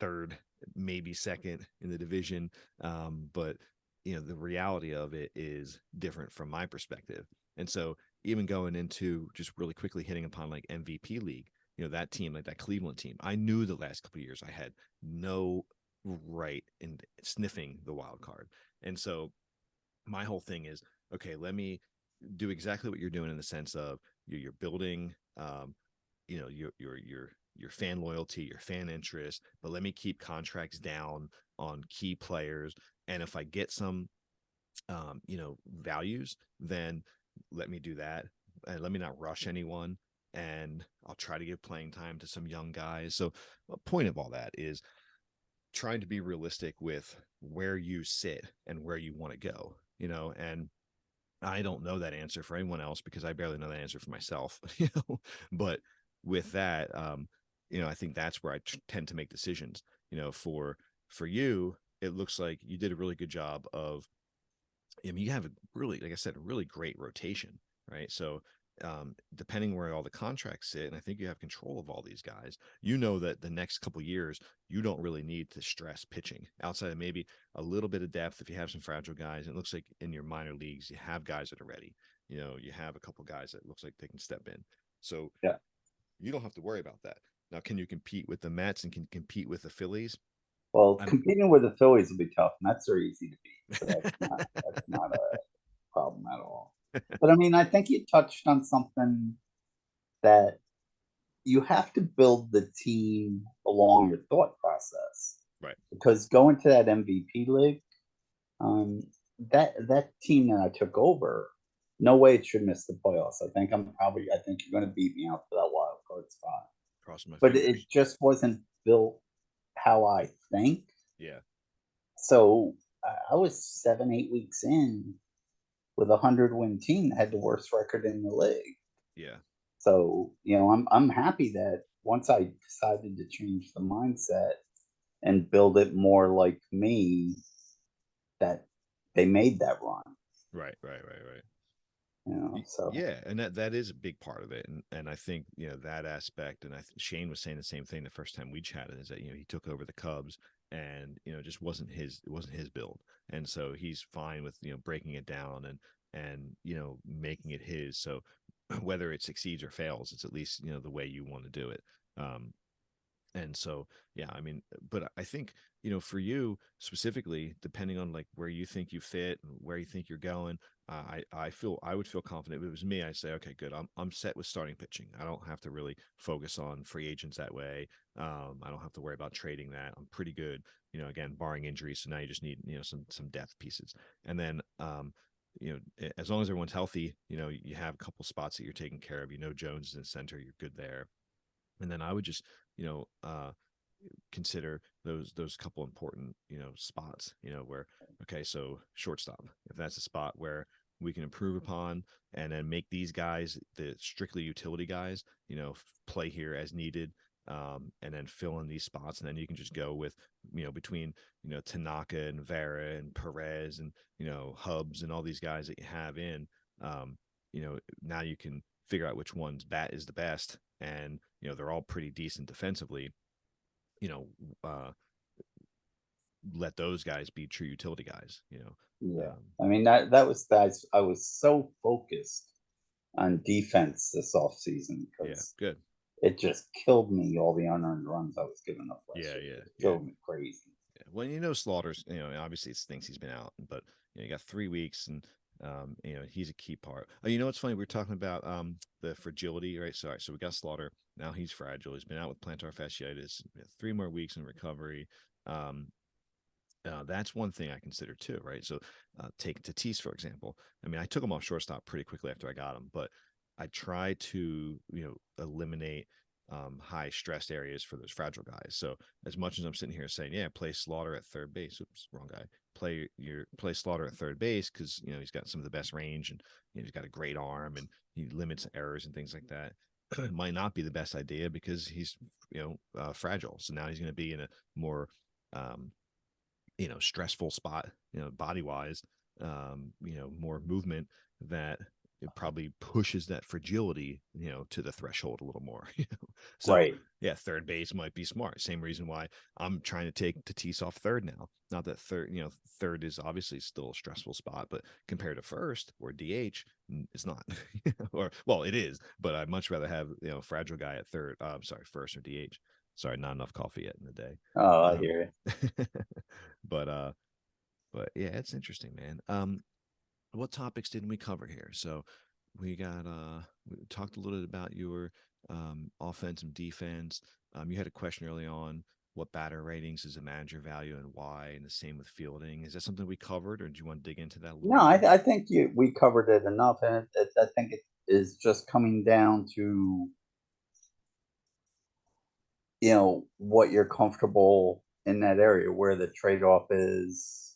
S2: third, maybe second in the division. But the reality of it is different from my perspective. And so even going into just really quickly hitting upon like MVP league, that team, like that Cleveland team, I knew the last couple of years I had no right in sniffing the wild card. And so my whole thing is, okay, let me do exactly what you're doing in the sense of you're building, your fan loyalty, your fan interest, but let me keep contracts down on key players. And if I get some, values, then let me do that. And let me not rush anyone. And I'll try to give playing time to some young guys. So, the point of all that is trying to be realistic with where you sit and where you want to go, and I don't know that answer for anyone else because I barely know that answer for myself, But with that, I think that's where I tend to make decisions. For you, it looks like you did a really good job of. I mean, you have a really, like I said, a really great rotation, right? So, depending where all the contracts sit, and I think you have control of all these guys, that the next couple years, you don't really need to stress pitching outside of maybe a little bit of depth if you have some fragile guys. It looks like in your minor leagues, you have guys that are ready. You have a couple guys that looks like they can step in. So
S1: Yeah.
S2: you don't have to worry about that. Now, can you compete with the Mets and can compete with the Phillies?
S1: Well,
S2: I'm
S1: competing with the Phillies will be tough. Mets are easy to beat, so that's not a problem at all. But I mean, I think you touched on something that you have to build the team along your thought process
S2: right.
S1: because going to that MVP league, um, that team that I took over, no way it should miss the playoffs. I think you're going to beat me out for that wild card spot,
S2: Crossing my
S1: but it
S2: fingers.
S1: just wasn't built how I think.
S2: Yeah.
S1: So I was 7, 8 weeks in with a 100-win team that had the worst record in the league.
S2: Yeah.
S1: So I'm happy that once I decided to change the mindset and build it more like me, that they made that run.
S2: Right. Right. Right. Right.
S1: So
S2: Yeah, and that is a big part of it, and I think that aspect, and Shane was saying the same thing the first time we chatted, is that he took over the Cubs, and just wasn't his build, and so he's fine with breaking it down and making it his. So whether it succeeds or fails, it's at least the way you want to do it. And so, yeah, I mean, but I think, for you specifically, depending on like where you think you fit and where you think you're going, I would feel confident. If it was me, I'd say, okay, good. I'm set with starting pitching. I don't have to really focus on free agents that way. I don't have to worry about trading that. I'm pretty good, again, barring injuries. So now you just need, some depth pieces. And then, as long as everyone's healthy, you have a couple spots that you're taking care of. Jones is in the center, you're good there. And then I would just, you know, uh, consider those couple important spots where, okay, so shortstop, if that's a spot where we can improve upon, and then make these guys the strictly utility guys, play here as needed, and then fill in these spots, and then you can just go with between Tanaka and Vera and Perez and Hubs and all these guys that you have in, now you can figure out which one's bat is the best, and they're all pretty decent defensively, you know, uh, let those guys be true utility guys.
S1: yeah,
S2: Um,
S1: I mean that was that. I was so focused on defense this off season
S2: yeah,
S1: because
S2: good.
S1: it just killed me all the unearned runs I was giving up last
S2: Yeah,
S1: year.
S2: yeah,
S1: It
S2: yeah.
S1: drove me crazy.
S2: Yeah. Well, Slaughter's, obviously it stinks he's been out, but you got 3 weeks, and he's a key part. Oh, what's funny? We were talking about the fragility, right? So, all right, so we got Slaughter. Now he's fragile. He's been out with plantar fasciitis. 3 more weeks in recovery. Um, that's one thing I consider too, right? So, take Tatis for example. I mean, I took him off shortstop pretty quickly after I got him, but I try to eliminate high stress areas for those fragile guys. So as much as I'm sitting here saying, yeah, play Slaughter at third base. Oops, wrong guy. Play Slaughter at third base because he's got some of the best range, and he's got a great arm, and he limits errors and things like that. It might not be the best idea because he's fragile. So now he's going to be in a more um, stressful spot, body wise, more movement, that it probably pushes that fragility, to the threshold a little more. So
S1: Right,
S2: yeah, third base might be smart. Same reason why I'm trying to take Tatis off third now. Not that third is obviously still a stressful spot, but compared to first or DH, it's not. Or well, it is, but I'd much rather have fragile guy at third. I'm sorry, first or DH. Sorry, not enough coffee yet in the day.
S1: oh, I
S2: Um,
S1: hear it.
S2: but yeah, it's interesting, man. what topics didn't we cover here? So we talked a little bit about your offense and defense. You had a question early on. What batter ratings does a manager value and why? And the same with fielding. Is that something we covered, or do you want to dig into that a little
S1: No,
S2: more?
S1: I think we covered it enough, and I think it is just coming down to what you're comfortable in that area, where the trade-off is.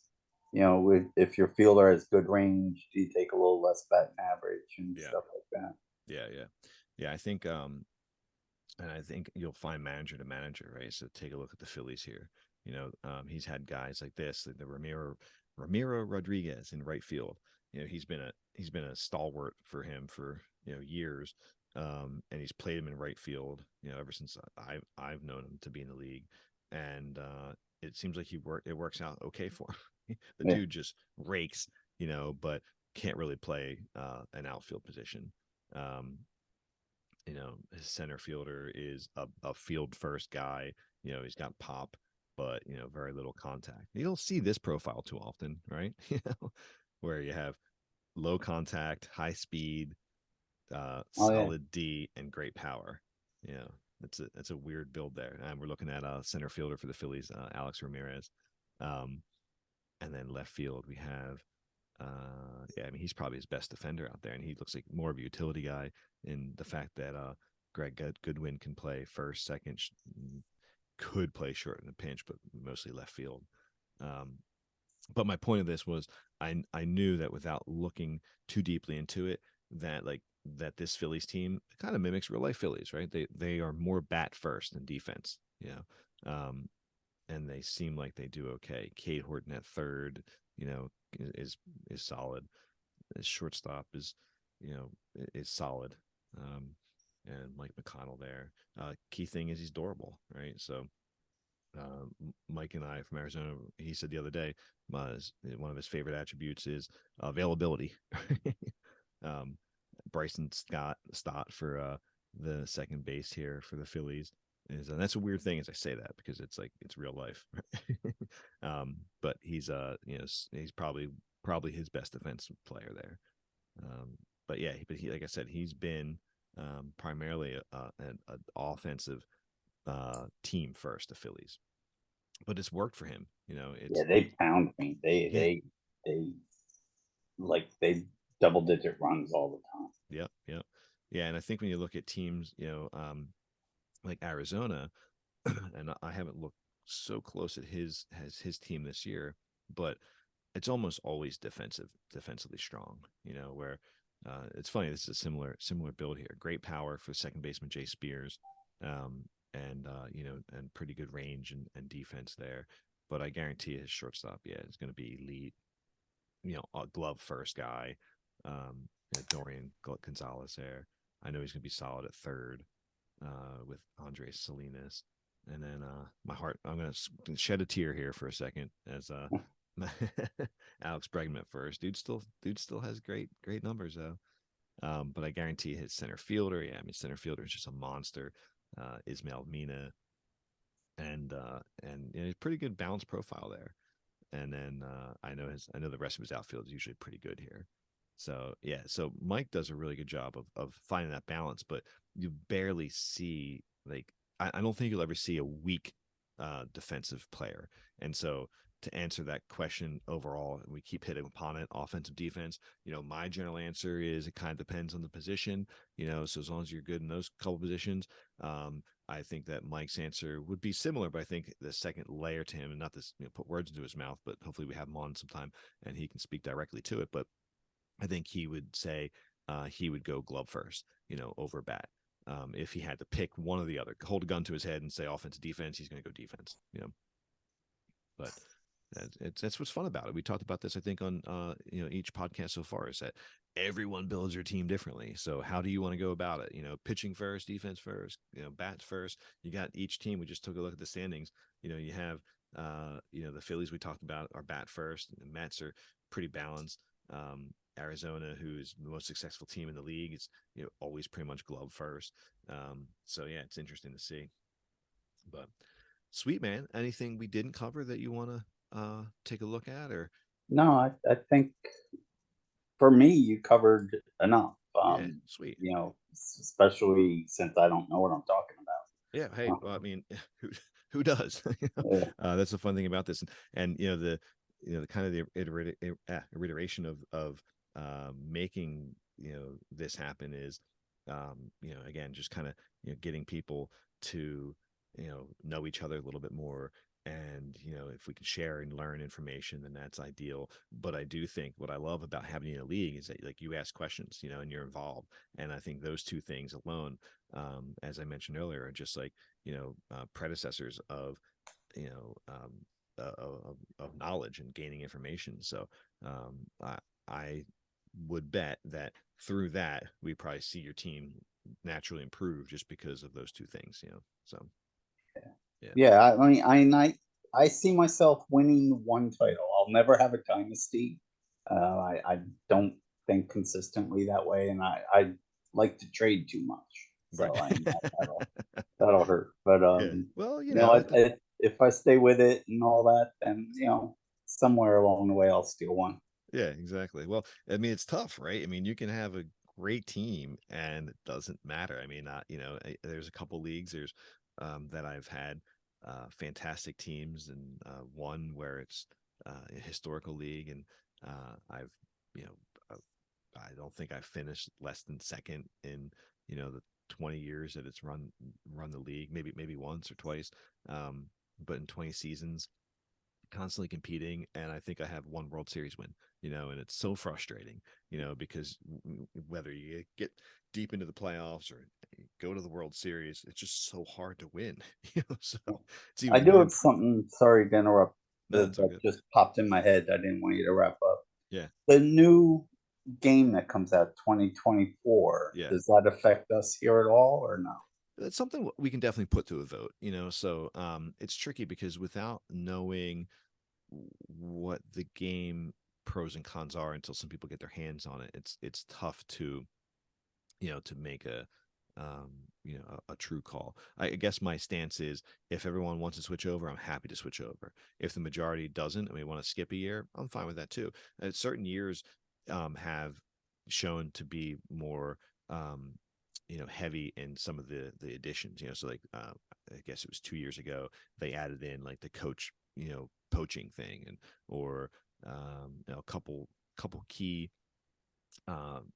S1: If your fielder has good range, do you take a little less batting average and
S2: Yeah,
S1: stuff like that?
S2: yeah, yeah, yeah. I think and I think you'll find manager to manager, right? So take a look at the Phillies here. He's had guys like this, like the Ramiro Rodriguez in right field. He's been a stalwart for him for years, and he's played him in right field. Ever since I've known him to be in the league, and it seems like it works out okay for him. The
S1: Yeah,
S2: dude just rakes, but can't really play an outfield position. Um, his center fielder is a field first guy. He's got pop, but very little contact. You don't see this profile too often, right? Where you have low contact, high speed,
S1: oh yeah,
S2: solid D, and great power. That's a weird build there. And we're looking at a center fielder for the Phillies, Alex Ramirez. Um, and then left field, we have yeah, I mean, he's probably his best defender out there, and he looks like more of a utility guy in the fact that Greg Goodwin can play first, second, could play short in a pinch, but mostly left field. Um, but my point of this was I knew that without looking too deeply into it, that this Phillies team kind of mimics real life Phillies, right? They are more bat first than defense, and they seem like they do okay. Cade Horton at third, is is solid. His shortstop is solid. Um, and Mike McConnell there. Key thing is he's durable, right? So Mike and I from Arizona, he said the other day, one of his favorite attributes is availability. um, Bryson Stott for the second base here for the Phillies is, and that's a weird thing as I say that because it's like it's real life. But he's probably his best defensive player there. Um, but yeah, but he like I said, he's been primarily an offensive team first, the Phillies, but it's worked for him.
S1: yeah.
S2: It's
S1: They pound me.
S2: yeah,
S1: They they double digit runs all the time.
S2: yep, yep, yeah. And I think when you look at teams, like Arizona, and I haven't looked so close at his team this year, but it's almost always defensively strong. Where it's funny. This is a similar build here. Great power for second baseman Jay Spears, and pretty good range and defense there. But I guarantee his shortstop, yeah, is going to be elite. A glove first guy. Dorian Gonzalez there. I know he's going to be solid at third with Andres Salinas. And then I'm going to shed a tear here for a second as Alex Bregman at first. Dude still has great numbers though. But I guarantee his center fielder, yeah, I mean center fielder is just a monster. Ismail Mina and pretty good balanced profile there. And then I know the rest of his outfield is usually pretty good here. So yeah, so Mike does a really good job of finding that balance, but you barely see like I don't think you'll ever see a weak defensive player. And so to answer that question overall, we keep hitting upon it, offensive defense. My general answer is it kind of depends on the position. So as long as you're good in those couple positions, I think that Mike's answer would be similar, but I think the second layer to him, and not this put words into his mouth, but hopefully we have him on sometime and he can speak directly to it. But I think he would say he would go glove first, over bat. If he had to pick one or the other, hold a gun to his head and say offense, defense, he's going to go defense. But that's what's fun about it. We talked about this, I think, on each podcast so far. Is that everyone builds their team differently. So how do you want to go about it? Pitching first, defense first, bats first. You got each team. We just took a look at the standings. You have the Phillies we talked about are bat first. The Mets are pretty balanced. Arizona, who's the most successful team in the league, is always pretty much glove first. So yeah, it's interesting to see. But sweet man, anything we didn't cover that you want to take a look at, or
S1: No, I think for me, you covered enough.
S2: Yeah, sweet.
S1: Especially since I don't know what I'm talking
S2: Yeah, hey,
S1: about.
S2: well, I mean, who does?
S1: Yeah,
S2: That's the fun thing about this, and the kind of the iteration of making this happen is, again, just kind of getting people to know each other a little bit more, and if we can share and learn information, then that's ideal. But I do think what I love about having a league is that like you ask questions, and you're involved, and I think those two things alone, as I mentioned earlier, are just like predecessors of you know um, of knowledge and gaining information. So I would bet that through that we probably see your team naturally improve just because of those two things. So yeah,
S1: yeah. I see myself winning one title. I'll never have a dynasty. I don't think consistently that way, and I like to trade too much.
S2: right.
S1: So that'll hurt. But
S2: Yeah. Well,
S1: if I stay with it and all that, then somewhere along the way I'll steal one.
S2: yeah, exactly. Well, I mean, it's tough, right? I mean, you can have a great team and it doesn't matter. I mean, there's a couple leagues that I've had fantastic teams, and one where it's a historical league, and I've, you know, I don't think I've finished less than second in, the 20 years that it's run the league, maybe once or twice. But in 20 seasons, constantly competing, and I think I have one World Series win, and it's so frustrating, because whether you get deep into the playoffs or go to the World Series, it's just so hard to win. So it's
S1: I
S2: even
S1: do
S2: more
S1: have something. Sorry to interrupt.
S2: no,
S1: That,
S2: it's all
S1: that
S2: good.
S1: just popped in my head. I didn't want you to wrap up.
S2: Yeah,
S1: The new game that comes out 2024.
S2: yeah.
S1: Does that affect us here at all or no?
S2: It's something we can definitely put to a vote, so it's tricky because without knowing what the game pros and cons are until some people get their hands on it, it's tough to make um, a true call. I guess my stance is if everyone wants to switch over, I'm happy to switch over. If the majority doesn't and we want to skip a year, I'm fine with that too. Certain years have shown to be more um, heavy in some of the additions. So like I guess it was 2 years ago they added in like the coach poaching thing, and or a couple key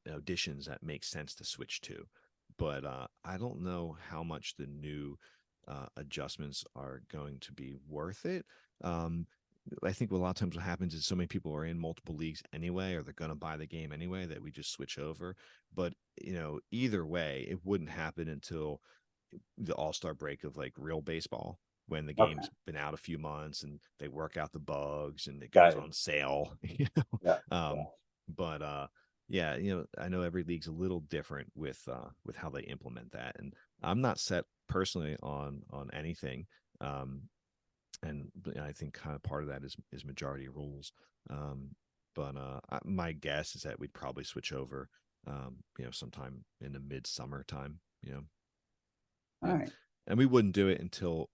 S2: additions that make sense to switch to. But I don't know how much the new adjustments are going to be worth it. Um, I think a lot of times what happens is so many people are in multiple leagues anyway, or they're going to buy the game anyway, that we just switch over. But either way, it wouldn't happen until the all-star break of like real baseball, when the
S1: Okay,
S2: game's been out a few months and they work out the bugs and it
S1: got
S2: goes
S1: it.
S2: on sale.
S1: Yeah,
S2: um
S1: yeah.
S2: but yeah, I know every league's a little different with how they implement that, and I'm not set personally on anything. um and I think kind of part of that is majority rules. um but my guess is that we'd probably switch over sometime in the midsummer time.
S1: All
S2: Yeah.
S1: right.
S2: And we wouldn't do it until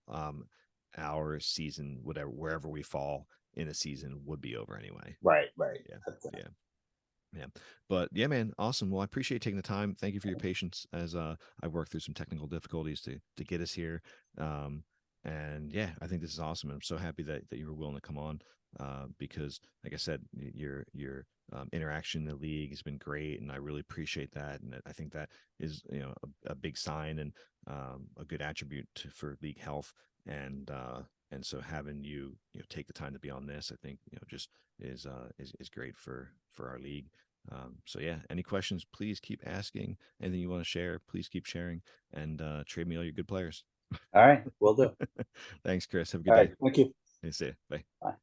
S2: our season, whatever, wherever we fall in a season, would be over anyway.
S1: Right, right.
S2: Yeah.
S1: That's it.
S2: Yeah. Yeah. But yeah, man, awesome. Well, I appreciate taking the time. Thank you for your patience as I worked through some technical difficulties to get us here. Um, and yeah, I think this is awesome. I'm so happy that you were willing to come on, because like I said, your interaction in the league has been great, and I really appreciate that. And I think that is a big sign and a good attribute for league health. And so having you take the time to be on this, I think just is great for our league. So yeah, any questions, please keep asking. Anything you want to share, please keep sharing, and trade me all your good players.
S1: All right. Will do.
S2: Thanks, Chris. Have a good
S1: All
S2: day.
S1: right. Thank you.
S2: See you. Bye.
S1: Bye.